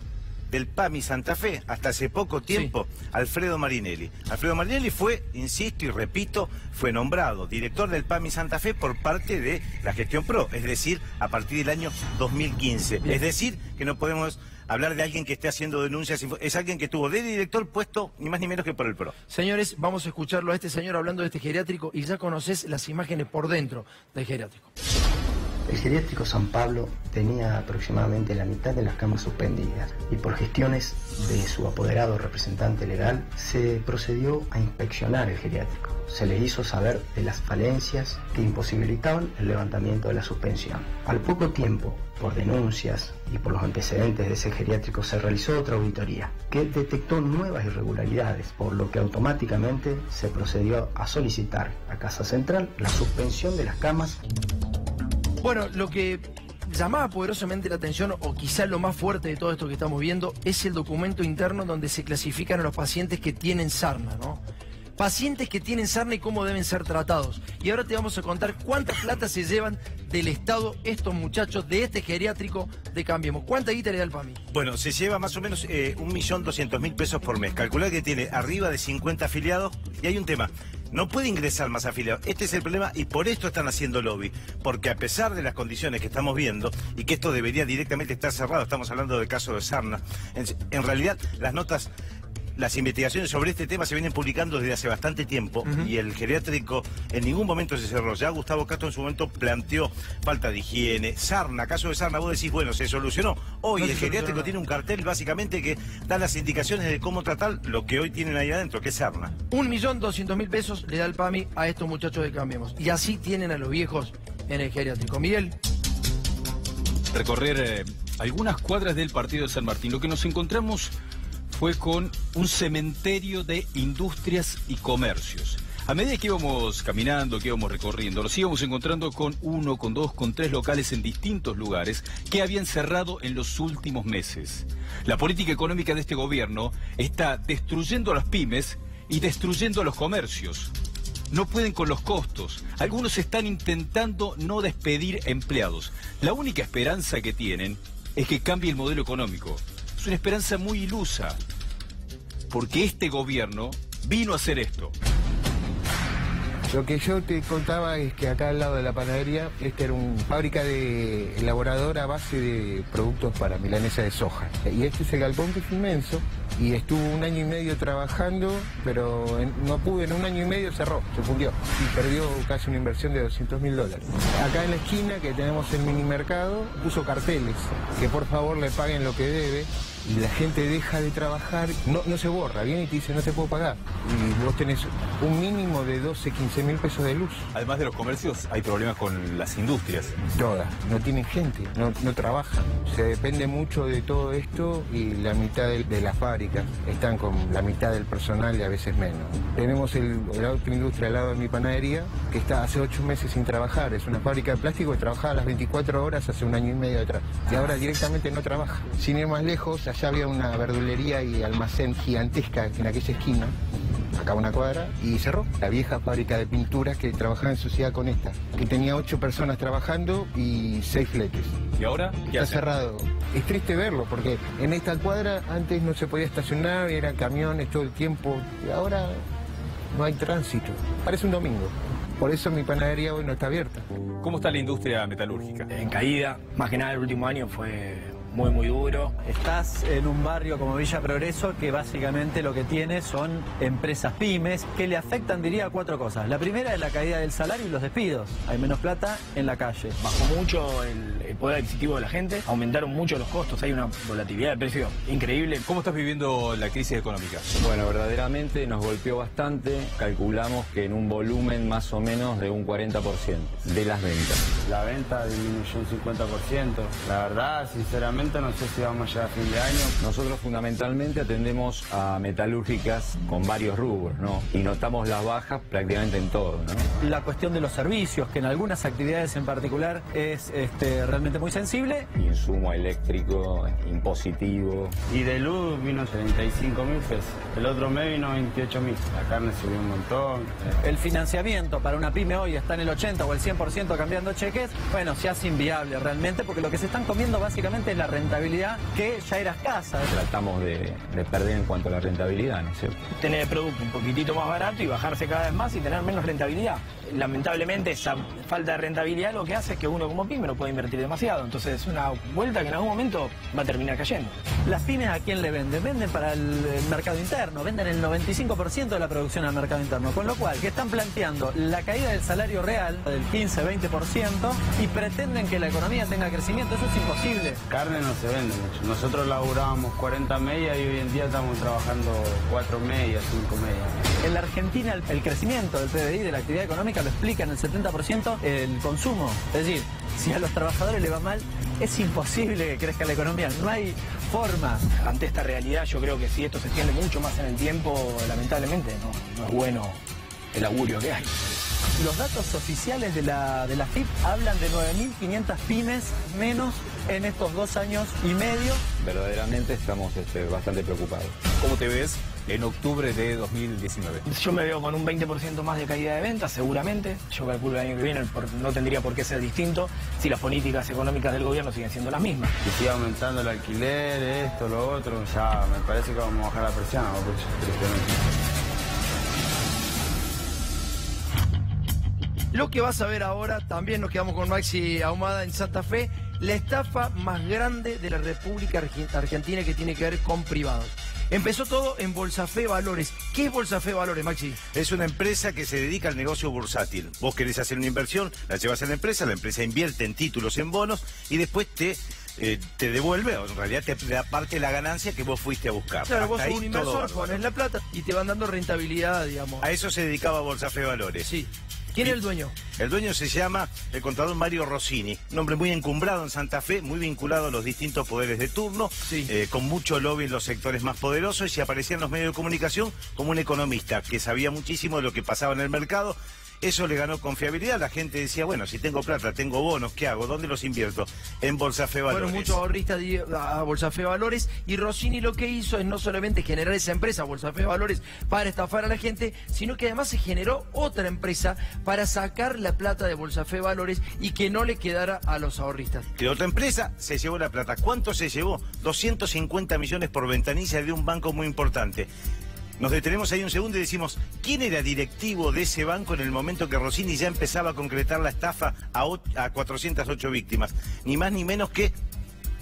[SPEAKER 23] del PAMI Santa Fe, hasta hace poco tiempo, Alfredo Marinelli. Alfredo Marinelli fue, insisto y repito, fue nombrado director del PAMI Santa Fe por parte de la Gestión Pro, es decir, a partir del año 2015. Bien. Es decir, que no podemos hablar de alguien que esté haciendo denuncias, es alguien que estuvo de director puesto ni más ni menos que por el PRO.
[SPEAKER 1] Señores, vamos a escucharlo a este señor hablando de este geriátrico y ya conoces las imágenes por dentro del geriátrico.
[SPEAKER 4] El geriátrico San Pablo tenía aproximadamente la mitad de las camas suspendidas y por gestiones de su apoderado representante legal se procedió a inspeccionar el geriátrico. Se le hizo saber de las falencias que imposibilitaban el levantamiento de la suspensión. Al poco tiempo, por denuncias y por los antecedentes de ese geriátrico, se realizó otra auditoría que detectó nuevas irregularidades, por lo que automáticamente se procedió a solicitar a Casa Central la suspensión de las camas.
[SPEAKER 1] Bueno, lo que llamaba poderosamente la atención, o quizá lo más fuerte de todo esto que estamos viendo, es el documento interno donde se clasifican a los pacientes que tienen sarna, ¿no? Pacientes que tienen sarna y cómo deben ser tratados. Y ahora te vamos a contar cuánta plata se llevan del Estado estos muchachos de este geriátrico de Cambiemos. ¿Cuánta guita le da el PAMI?
[SPEAKER 23] Bueno, se lleva más o menos 1.200.000 pesos por mes. Calcular que tiene arriba de 50 afiliados y hay un tema. No puede ingresar más afiliados. Este es el problema y por esto están haciendo lobby. Porque a pesar de las condiciones que estamos viendo y que esto debería directamente estar cerrado, estamos hablando del caso de sarna, en realidad las notas... Las investigaciones sobre este tema se vienen publicando desde hace bastante tiempo y el geriátrico en ningún momento se cerró. Ya Gustavo Castro en su momento planteó falta de higiene, sarna, caso de sarna, vos decís, bueno, se solucionó. Hoy el geriátrico tiene un cartel básicamente que da las indicaciones de cómo tratar lo que hoy tienen ahí adentro, que es sarna.
[SPEAKER 1] 1.200.000 pesos le da el PAMI a estos muchachos de Cambiemos. Y así tienen a los viejos en el geriátrico. Miguel.
[SPEAKER 10] Recorrer algunas cuadras del partido de San Martín. Lo que nos encontramos fue con un cementerio de industrias y comercios. A medida que íbamos caminando, que íbamos recorriendo, nos íbamos encontrando con 1, con 2, con 3 locales en distintos lugares que habían cerrado en los últimos meses. La política económica de este gobierno está destruyendo a las pymes y destruyendo a los comercios. No pueden con los costos. Algunos están intentando no despedir empleados. La única esperanza que tienen es que cambie el modelo económico. Es una esperanza muy ilusa, porque este gobierno vino a hacer esto.
[SPEAKER 11] Lo que yo te contaba es que acá al lado de la panadería, era una fábrica de elaboradora a base de productos para milanesa de soja. Y este es el galpón, que es inmenso, y estuvo 1 año y medio trabajando, pero no pudo, en 1 año y medio cerró, se fundió y perdió casi una inversión de $200.000. Acá en la esquina, que tenemos el mini mercado, puso carteles que por favor le paguen lo que debe. Y la gente deja de trabajar, no se borra, viene y te dice no te puedo pagar. Y vos tenés un mínimo de 12, 15 mil pesos de luz.
[SPEAKER 10] Además de los comercios, hay problemas con las industrias.
[SPEAKER 11] Todas, no tienen gente, no trabajan. Se depende mucho de todo esto y la mitad de las fábricas están con la mitad del personal y a veces menos. Tenemos la otra industria al lado de mi panadería, que está hace 8 meses sin trabajar. Es una fábrica de plástico que trabajaba las 24 horas hace 1 año y medio atrás. Y ahora directamente no trabaja. Sin ir más lejos, allá había una verdulería y almacén gigantesca en aquella esquina, acá a 1 cuadra, y cerró. La vieja fábrica de pinturas que trabajaba en sociedad con esta, que tenía 8 personas trabajando y 6 fletes.
[SPEAKER 10] ¿Y ahora?
[SPEAKER 11] Está cerrado. Es triste verlo, porque en esta cuadra antes no se podía estacionar, eran camiones todo el tiempo, y ahora no hay tránsito. Parece un domingo. Por eso mi panadería hoy no está abierta.
[SPEAKER 10] ¿Cómo está la industria metalúrgica?
[SPEAKER 7] En caída, más que nada el último año fue muy duro. Estás en un barrio como Villa Progreso que básicamente lo que tiene son empresas pymes que le afectan, diría, 4 cosas. La primera es la caída del salario y los despidos. Hay menos plata en la calle. Bajó mucho el poder adquisitivo de la gente, aumentaron mucho los costos, hay una volatilidad de precio increíble.
[SPEAKER 10] ¿Cómo estás viviendo la crisis económica?
[SPEAKER 8] Bueno, verdaderamente nos golpeó bastante. Calculamos que en un volumen más o menos de un 40% de las ventas.
[SPEAKER 9] La venta disminuyó un 50%. La verdad, sinceramente, no sé si vamos a llegar a fin de año.
[SPEAKER 8] Nosotros fundamentalmente atendemos a metalúrgicas con varios rubros, ¿no? Y notamos las bajas prácticamente en todo, ¿no?
[SPEAKER 7] La cuestión de los servicios, que en algunas actividades en particular es realmente muy sensible.
[SPEAKER 8] Insumo eléctrico, impositivo.
[SPEAKER 9] Y de luz vino 35.000 pesos. El otro mes vino 28.000. La carne subió un montón.
[SPEAKER 7] El financiamiento para una pyme hoy está en el 80 o el 100% cambiando cheques. Bueno, se hace inviable realmente, porque lo que se están comiendo básicamente es la rentabilidad, que ya era escasa.
[SPEAKER 8] Tratamos de perder en cuanto a la rentabilidad, ¿no es cierto?
[SPEAKER 7] Tener el producto un poquitito más barato y bajarse cada vez más y tener menos rentabilidad. Lamentablemente esa falta de rentabilidad lo que hace es que uno como pyme no puede invertir demasiado. Entonces es una vuelta que en algún momento va a terminar cayendo. Las pymes, ¿a quién le venden? Venden para el mercado interno, venden el 95% de la producción al mercado interno. Con lo cual, que están planteando la caída del salario real del 15-20% y pretenden que la economía tenga crecimiento. Eso es imposible.
[SPEAKER 9] Carne no se vende mucho. Nosotros laburábamos 40 medias y hoy en día estamos trabajando 4 medias, 5 medias.
[SPEAKER 7] En la Argentina el crecimiento del PBI, de la actividad económica, lo explica en el 70% el consumo. Es decir, si a los trabajadores les va mal, es imposible que crezca la economía. No hay forma. Ante esta realidad, yo creo que si esto se extiende mucho más en el tiempo, lamentablemente no es bueno el augurio que hay. Los datos oficiales de la FIP hablan de 9.500 pymes menos en estos 2 años y medio.
[SPEAKER 8] Verdaderamente estamos bastante preocupados.
[SPEAKER 10] ¿Cómo te ves en octubre de 2019?
[SPEAKER 7] Yo me veo con un 20% más de caída de ventas, seguramente. Yo calculo el año que viene no tendría por qué ser distinto si las políticas económicas del gobierno siguen siendo las mismas.
[SPEAKER 9] Y sigue aumentando el alquiler, esto, lo otro, ya me parece que vamos a bajar la presión, tristemente.
[SPEAKER 1] Lo que vas a ver ahora, también nos quedamos con Maxi Ahumada en Santa Fe, la estafa más grande de la República Argentina, que tiene que ver con privados. Empezó todo en Bolsafe Valores. ¿Qué es Bolsafe Valores, Maxi?
[SPEAKER 23] Es una empresa que se dedica al negocio bursátil. Vos querés hacer una inversión, la llevas a la empresa invierte en títulos, en bonos, y después te devuelve, o en realidad te da parte de la ganancia que vos fuiste a buscar.
[SPEAKER 1] Claro, vos sos un inversor, pones la plata y te van dando rentabilidad, digamos.
[SPEAKER 23] A eso se dedicaba Bolsafe Valores.
[SPEAKER 1] Sí. ¿Quién es el dueño?
[SPEAKER 23] El dueño se llama el contador Mario Rossini, un hombre muy encumbrado en Santa Fe, muy vinculado a los distintos poderes de turno, con mucho lobby en los sectores más poderosos, y aparecía en los medios de comunicación como un economista que sabía muchísimo de lo que pasaba en el mercado. Eso le ganó confiabilidad. La gente decía, bueno, si tengo plata, tengo bonos, ¿qué hago? ¿Dónde los invierto? En Bolsa Fe Valores.
[SPEAKER 1] Bueno, muchos ahorristas a Bolsa Fe Valores, y Rossini lo que hizo es no solamente generar esa empresa, Bolsa Fe Valores, para estafar a la gente, sino que además se generó otra empresa para sacar la plata de Bolsa Fe Valores y que no le quedara a los ahorristas.
[SPEAKER 23] De otra empresa se llevó la plata. ¿Cuánto se llevó? 250 millones por ventanilla de un banco muy importante. Nos detenemos ahí un segundo y decimos, ¿quién era directivo de ese banco en el momento que Rossini ya empezaba a concretar la estafa a 408 víctimas? Ni más ni menos que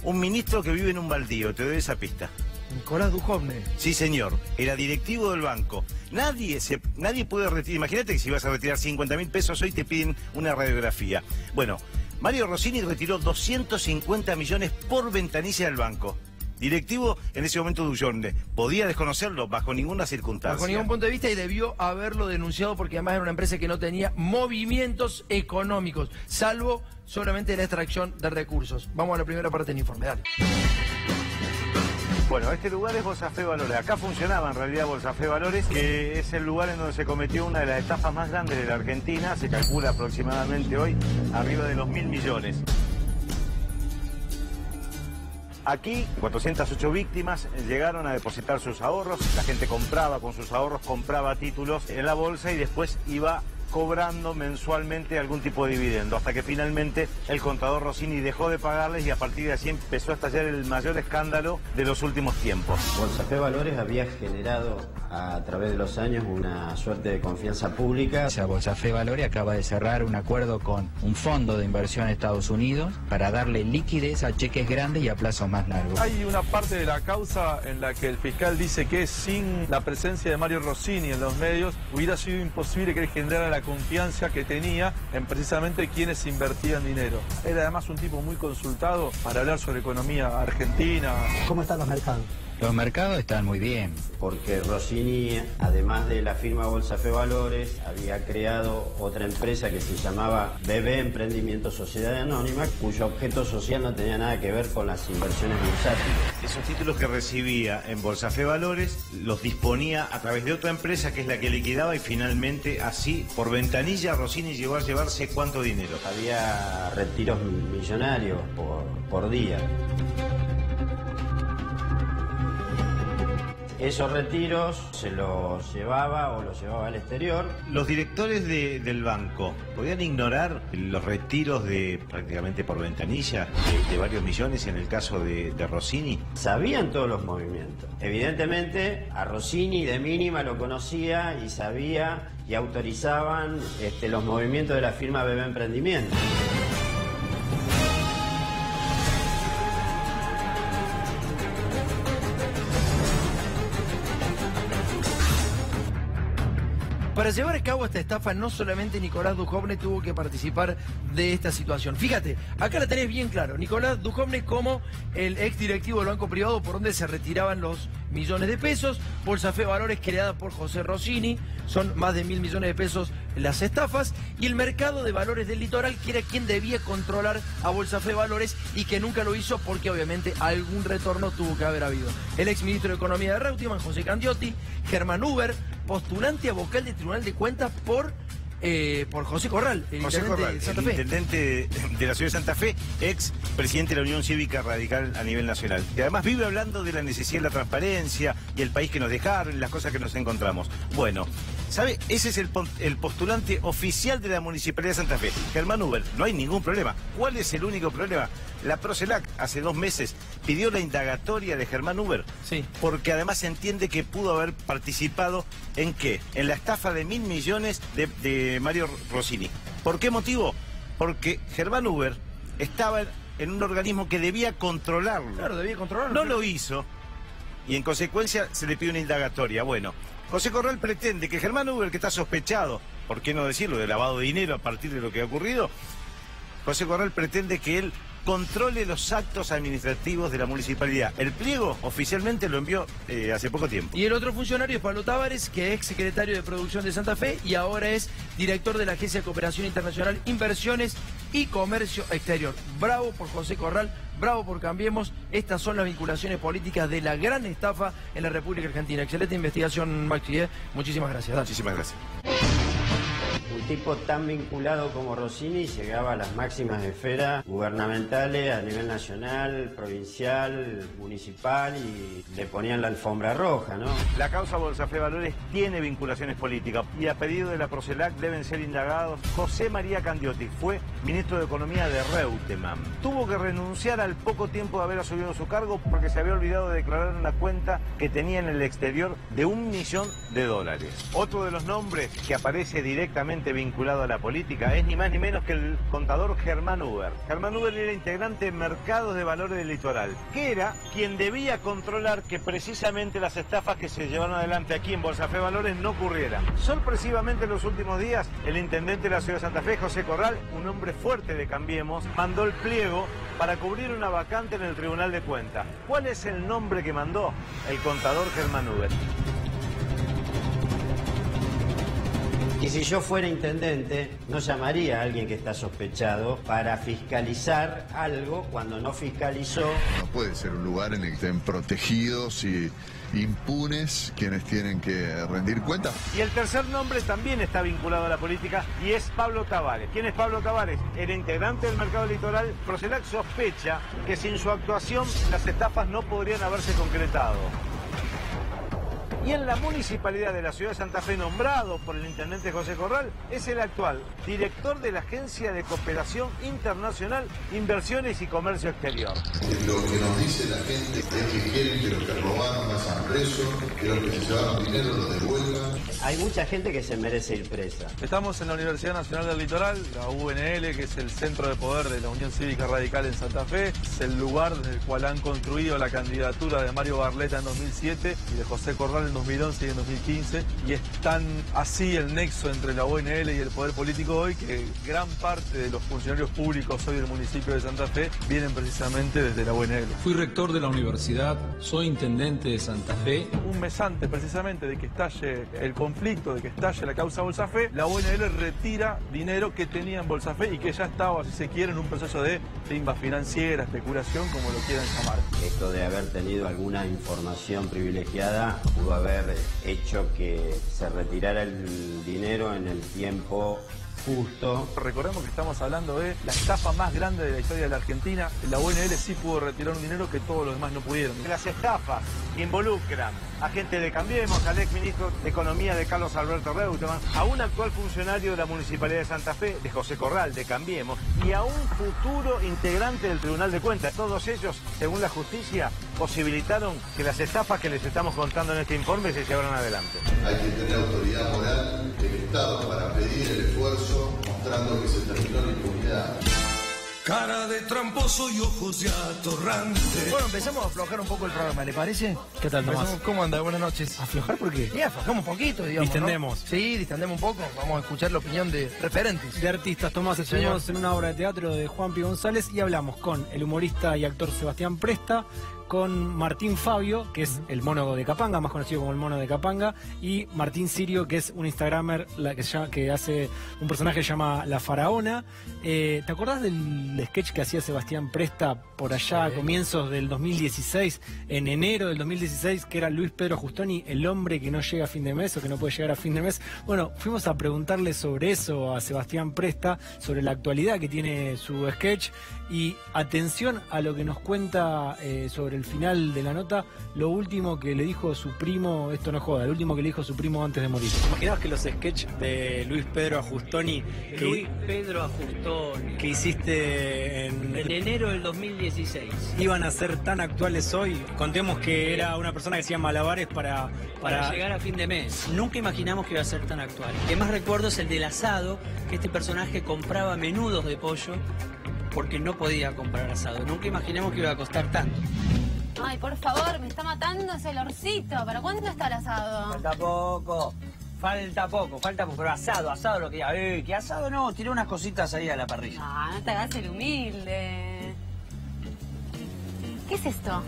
[SPEAKER 23] un ministro que vive en un baldío. Te doy esa pista.
[SPEAKER 1] Nicolás Dujovne.
[SPEAKER 23] Sí, señor. Era directivo del banco. Nadie puede retirar. Imagínate que si vas a retirar 50.000 pesos hoy te piden una radiografía. Bueno, Mario Rossini retiró 250 millones por ventanilla del banco. Directivo en ese momento de Ullorne. Podía desconocerlo bajo ninguna circunstancia.
[SPEAKER 1] Bajo ningún punto de vista, y debió haberlo denunciado porque además era una empresa que no tenía movimientos económicos, salvo solamente la extracción de recursos. Vamos a la primera parte del informe, dale.
[SPEAKER 23] Bueno, este lugar es Bolsa Fe Valores. Acá funcionaba en realidad Bolsa Fe Valores, que es el lugar en donde se cometió una de las estafas más grandes de la Argentina. Se calcula aproximadamente hoy arriba de los 1.000 millones. Aquí 408 víctimas llegaron a depositar sus ahorros, la gente compraba con sus ahorros, compraba títulos en la bolsa y después iba cobrando mensualmente algún tipo de dividendo, hasta que finalmente el contador Rossini dejó de pagarles y a partir de allí empezó a estallar el mayor escándalo de los últimos tiempos.
[SPEAKER 2] Bolsa Fe Valores había generado a través de los años una suerte de confianza pública.
[SPEAKER 6] O sea, Bolsa Fe Valores acaba de cerrar un acuerdo con un fondo de inversión en Estados Unidos para darle liquidez a cheques grandes y a plazos más largos.
[SPEAKER 13] Hay una parte de la causa en la que el fiscal dice que sin la presencia de Mario Rossini en los medios hubiera sido imposible que él generara la confianza que tenía en precisamente quienes invertían dinero. Era además un tipo muy consultado para hablar sobre economía argentina.
[SPEAKER 20] ¿Cómo están los mercados?
[SPEAKER 6] Los mercados están muy bien.
[SPEAKER 2] Porque Rossini, además de la firma Bolsa Fe Valores, había creado otra empresa que se llamaba BB Emprendimiento Sociedad Anónima, cuyo objeto social no tenía nada que ver con las inversiones bursátiles.
[SPEAKER 23] Esos títulos que recibía en Bolsa Fe Valores los disponía a través de otra empresa que es la que liquidaba, y finalmente así, por ventanilla, Rossini llegó a llevarse ¿cuánto dinero?
[SPEAKER 2] Había retiros millonarios por día. Esos retiros se los llevaba o los llevaba al exterior.
[SPEAKER 23] Los directores del banco podían ignorar los retiros de prácticamente por ventanilla de varios millones en el caso de Rossini.
[SPEAKER 2] Sabían todos los movimientos. Evidentemente a Rossini de mínima lo conocía y sabía y autorizaban los movimientos de la firma BB Emprendimiento.
[SPEAKER 1] Para llevar a cabo esta estafa, no solamente Nicolás Dujovne tuvo que participar de esta situación. Fíjate, acá la tenés bien claro. Nicolás Dujovne como el ex directivo del banco privado por donde se retiraban los millones de pesos. Bolsa Fe Valores creada por José Rossini. Son más de 1.000 millones de pesos las estafas. Y el mercado de valores del litoral, que era quien debía controlar a Bolsa Fe Valores y que nunca lo hizo porque obviamente algún retorno tuvo que haber habido. El ex ministro de Economía de Reutemann, José Candiotti, Germán Huber, postulante a vocal del Tribunal de Cuentas por José Corral, el
[SPEAKER 23] intendente de la ciudad de Santa Fe, ex presidente de la Unión Cívica Radical a nivel nacional. Que además vive hablando de la necesidad de la transparencia y el país que nos dejaron, las cosas que nos encontramos. Bueno, ¿sabe? Ese es el postulante oficial de la Municipalidad de Santa Fe, Germán Huber. No hay ningún problema. ¿Cuál es el único problema? La Procelac hace 2 meses pidió la indagatoria de Germán Huber.
[SPEAKER 1] Sí.
[SPEAKER 23] Porque además se entiende que pudo haber participado ¿en qué? En la estafa de 1.000 millones de Mario Rossini. ¿Por qué motivo? Porque Germán Huber estaba en un organismo que debía controlarlo.
[SPEAKER 1] Claro, debía controlarlo.
[SPEAKER 23] No lo hizo y en consecuencia se le pide una indagatoria. Bueno, José Corral pretende que Germán Huber, que está sospechado, ¿por qué no decirlo?, de lavado de dinero a partir de lo que ha ocurrido, José Corral pretende que él controle los actos administrativos de la municipalidad. El pliego oficialmente lo envió hace poco tiempo.
[SPEAKER 1] Y el otro funcionario es Pablo Tavares, que es secretario de Producción de Santa Fe y ahora es director de la Agencia de Cooperación Internacional, Inversiones y Comercio Exterior. Bravo por José Corral, bravo por Cambiemos. Estas son las vinculaciones políticas de la gran estafa en la República Argentina. Excelente investigación, Maxi. Muchísimas gracias. Dale.
[SPEAKER 23] Muchísimas gracias.
[SPEAKER 2] Un tipo tan vinculado como Rossini llegaba a las máximas esferas gubernamentales a nivel nacional, provincial, municipal y le ponían la alfombra roja, ¿no?
[SPEAKER 23] La causa Bolsa Fe Valores tiene vinculaciones políticas y a pedido de la Procelac deben ser indagados. José María Candiotti fue ministro de Economía de Reutemann. Tuvo que renunciar al poco tiempo de haber asumido su cargo porque se había olvidado de declarar una cuenta que tenía en el exterior de $1 millón. Otro de los nombres que aparece directamente vinculado a la política es ni más ni menos que el contador Germán Huber. Germán Huber era integrante de Mercados de Valores del Litoral, que era quien debía controlar que precisamente las estafas que se llevaron adelante aquí en Bolsa Fe Valores no ocurrieran. Sorpresivamente en los últimos días, el intendente de la ciudad de Santa Fe, José Corral, un hombre fuerte de Cambiemos, mandó el pliego para cubrir una vacante en el Tribunal de Cuentas. ¿Cuál es el nombre que mandó? El contador Germán Huber.
[SPEAKER 2] Y si yo fuera intendente, no llamaría a alguien que está sospechado para fiscalizar algo cuando no fiscalizó.
[SPEAKER 12] No puede ser un lugar en el que estén protegidos y impunes quienes tienen que rendir cuentas.
[SPEAKER 23] Y el tercer nombre también está vinculado a la política y es Pablo Tavares. ¿Quién es Pablo Tavares? Era integrante del Mercado Litoral. Procelac sospecha que sin su actuación las estafas no podrían haberse concretado. Y en la municipalidad de la ciudad de Santa Fe, nombrado por el intendente José Corral, es el actual director de la Agencia de Cooperación Internacional, Inversiones y Comercio Exterior.
[SPEAKER 12] Lo que nos dice la gente es que quieren que los que robaron vayan presos, que los que se llevaron dinero lo devuelvan.
[SPEAKER 2] Hay mucha gente que se merece ir presa.
[SPEAKER 13] Estamos en la Universidad Nacional del Litoral, la UNL, que es el centro de poder de la Unión Cívica Radical en Santa Fe. Es el lugar desde el cual han construido la candidatura de Mario Barletta en 2007 y de José Corral en 2011 y en 2015, y es tan así el nexo entre la ONL y el poder político hoy que gran parte de los funcionarios públicos hoy del municipio de Santa Fe vienen precisamente desde la ONL.
[SPEAKER 14] Fui rector de la universidad, soy intendente de Santa Fe.
[SPEAKER 13] Un mes antes precisamente de que estalle el conflicto, de que estalle la causa Bolsa Fe, la ONL retira dinero que tenía en Bolsa Fe y que ya estaba, si se quiere, en un proceso de timba financiera, especulación, como lo quieran llamar.
[SPEAKER 2] Esto de haber tenido alguna información privilegiada pudo haber hecho que se retirara el dinero en el tiempo justo.
[SPEAKER 13] Recordemos que estamos hablando de la estafa más grande de la historia de la Argentina. La ONL sí pudo retirar un dinero que todos los demás no pudieron.
[SPEAKER 23] Las estafas involucran a gente de Cambiemos, al ex ministro de Economía de Carlos Alberto Reutemann, a un actual funcionario de la Municipalidad de Santa Fe, de José Corral, de Cambiemos, y a un futuro integrante del Tribunal de Cuentas. Todos ellos, según la justicia, posibilitaron que las estafas que les estamos contando en este informe se llevaran adelante.
[SPEAKER 12] Hay que tener autoridad moral del Estado para pedir el esfuerzo, mostrando que se terminó la impunidad.
[SPEAKER 15] Cara de tramposo y ojos de atorrante.
[SPEAKER 1] Bueno, empezamos a aflojar un poco el programa, ¿le parece?
[SPEAKER 24] ¿Qué tal, Tomás?
[SPEAKER 1] ¿Cómo anda? Buenas noches.
[SPEAKER 24] ¿Aflojar por qué?
[SPEAKER 1] Sí, aflojamos un poquito, digamos,
[SPEAKER 24] Distendemos.
[SPEAKER 1] ¿no? Sí, distendemos un poco. Vamos a escuchar la opinión de referentes.
[SPEAKER 24] De artistas, Tomás. Estuvimos en una obra de teatro de Juan P. González y hablamos con el humorista y actor Sebastián Presta, con Martín Fabio, que es el mono de Capanga, más conocido como el mono de Capanga, y Martín Sirio, que es un instagramer que hace un personaje que se llama La Faraona. ¿Te acordás del sketch que hacía Sebastián Presta por allá a comienzos del 2016, en enero del 2016, que era Luis Pedro Justoni, el hombre que no llega a fin de mes o que no puede llegar a fin de mes? Bueno, fuimos a preguntarle sobre eso a Sebastián Presta, sobre la actualidad que tiene su sketch, y atención a lo que nos cuenta sobre el final de la nota, lo último que le dijo su primo, esto no joda, lo último que le dijo su primo antes de morir. ¿Imaginabas que los sketches de Luis Pedro Ajustoni que hiciste en
[SPEAKER 25] enero del 2016
[SPEAKER 24] iban a ser tan actuales hoy? Contemos que era una persona que hacía malabares para
[SPEAKER 25] llegar a fin de mes. Nunca imaginamos que iba a ser tan actual. El que más recuerdo es el del asado, que este personaje compraba menudos de pollo porque no podía comprar asado. Nunca imaginamos que iba a costar tanto.
[SPEAKER 26] Ay, por favor, me está matando ese olorcito. ¿Para cuándo está el asado?
[SPEAKER 25] Falta poco, pero asado lo que diga. ¿Qué asado no? Tiré unas cositas ahí a la parrilla.
[SPEAKER 26] Ah, no te hagas el humilde. ¿Qué es esto?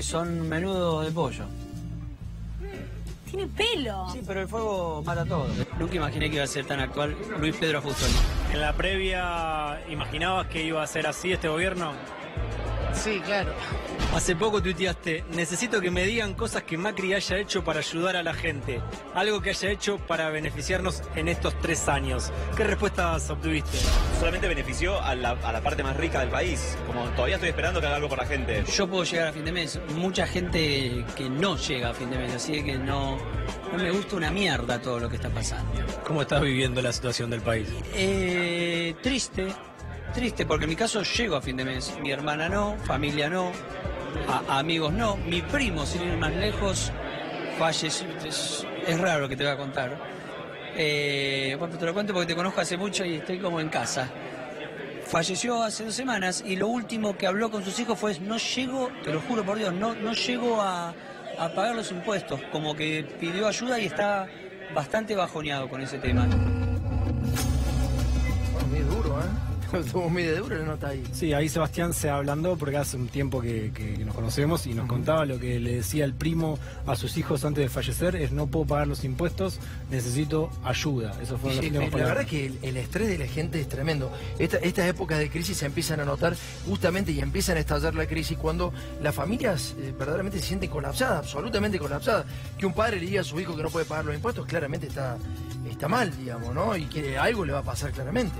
[SPEAKER 25] Son menudos de pollo.
[SPEAKER 26] Tiene pelo.
[SPEAKER 25] Sí, pero el fuego mata todo. Nunca imaginé que iba a ser tan actual Luis Pedro Afusoni.
[SPEAKER 24] ¿En la previa imaginabas que iba a ser así este gobierno?
[SPEAKER 16] Sí, claro.
[SPEAKER 24] Hace poco tuiteaste, necesito que me digan cosas que Macri haya hecho para ayudar a la gente. Algo que haya hecho para beneficiarnos en estos 3 años. ¿Qué respuestas obtuviste?
[SPEAKER 17] Solamente benefició a la parte más rica del país. Como todavía estoy esperando que haga algo por la gente.
[SPEAKER 25] Yo puedo llegar a fin de mes. Mucha gente que no llega a fin de mes. Así que no me gusta una mierda todo lo que está pasando.
[SPEAKER 24] ¿Cómo estás viviendo la situación del país?
[SPEAKER 25] Triste, porque en mi caso llego a fin de mes. Mi hermana no, familia no, amigos no. Mi primo, sin ir más lejos, falleció. Es raro lo que te voy a contar. Bueno, te lo cuento porque te conozco hace mucho y estoy como en casa. Falleció hace 2 semanas y lo último que habló con sus hijos fue: no llego, te lo juro por Dios, no llego a pagar los impuestos. Como que pidió ayuda y está bastante bajoneado con ese tema.
[SPEAKER 1] Muy duro, ¿eh? Estuvo muy de duro la nota ahí.
[SPEAKER 24] Sí, ahí Sebastián se ablandó porque hace un tiempo que nos conocemos y nos contaba lo que le decía el primo a sus hijos antes de fallecer: es no puedo pagar los impuestos, necesito ayuda. Eso fue
[SPEAKER 1] La verdad es que el estrés de la gente es tremendo. Estas épocas de crisis se empiezan a notar justamente y empiezan a estallar la crisis cuando las familias verdaderamente se sienten colapsadas, absolutamente colapsadas. Que un padre le diga a su hijo que no puede pagar los impuestos, claramente está mal, digamos, ¿no? Y que algo le va a pasar claramente.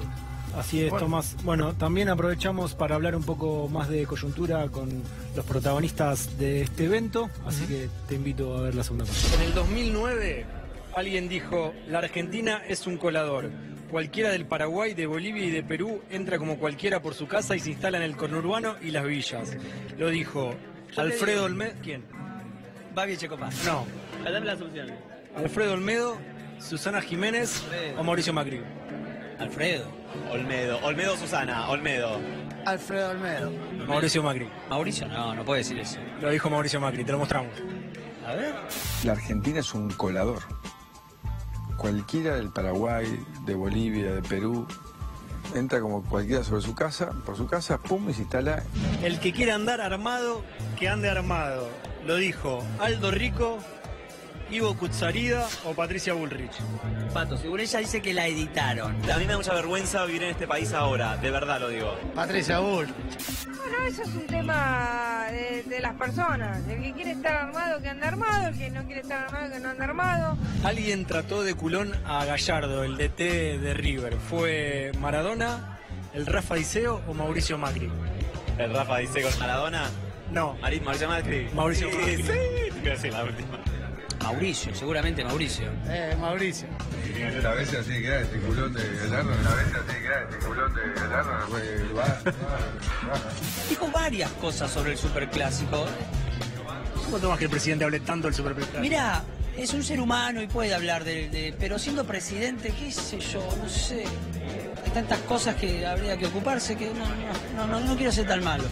[SPEAKER 24] Así es, Tomás. Bueno, también aprovechamos para hablar un poco más de coyuntura con los protagonistas de este evento, así que te invito a ver la segunda parte. En el 2009 alguien dijo: la Argentina es un colador. Cualquiera del Paraguay, de Bolivia y de Perú entra como cualquiera por su casa y se instala en el conurbano y las villas. Lo dijo Alfredo Olmedo. ¿Quién?
[SPEAKER 25] Babi Checopá.
[SPEAKER 24] No.
[SPEAKER 25] Dame las opciones.
[SPEAKER 24] Alfredo Olmedo, Susana Jiménez o Mauricio Macri.
[SPEAKER 25] Alfredo.
[SPEAKER 17] Olmedo Susana, Olmedo.
[SPEAKER 16] Alfredo Olmedo.
[SPEAKER 24] Mauricio Macri.
[SPEAKER 25] Mauricio, no puede decir eso.
[SPEAKER 24] Lo dijo Mauricio Macri, te lo mostramos.
[SPEAKER 25] A ver.
[SPEAKER 18] La Argentina es un colador. Cualquiera del Paraguay, de Bolivia, de Perú, entra como cualquiera por su casa, pum, y se instala.
[SPEAKER 24] El que quiera andar armado, que ande armado. Lo dijo Aldo Rico, Ivo Kutsarida o Patricia Bullrich.
[SPEAKER 25] Pato, según ella dice que la editaron.
[SPEAKER 17] A mí me da mucha vergüenza vivir en este país ahora, de verdad lo digo.
[SPEAKER 16] Patricia Bullrich.
[SPEAKER 19] Bueno, eso es un tema de las personas. El que quiere estar armado, que ande armado. El que no quiere estar armado, que no ande armado.
[SPEAKER 24] Alguien trató de culón a Gallardo, el DT de River. ¿Fue Maradona, el Rafa Diceo o Mauricio Macri?
[SPEAKER 17] ¿El Rafa Diceo con Maradona?
[SPEAKER 24] No.
[SPEAKER 17] ¿Mauricio Macri?
[SPEAKER 24] Mauricio Macri.
[SPEAKER 17] Sí, voy a decir la última.
[SPEAKER 25] Mauricio, seguramente Mauricio.
[SPEAKER 16] Mauricio.
[SPEAKER 18] La vez así queda este culón de Gallardo,
[SPEAKER 25] Dijo varias cosas sobre el superclásico.
[SPEAKER 24] ¿Cómo tomas que el presidente hable tanto del superclásico?
[SPEAKER 25] Mira, es un ser humano y puede hablar pero siendo presidente, qué sé yo, no sé. Hay tantas cosas que habría que ocuparse que no quiero ser tan malo.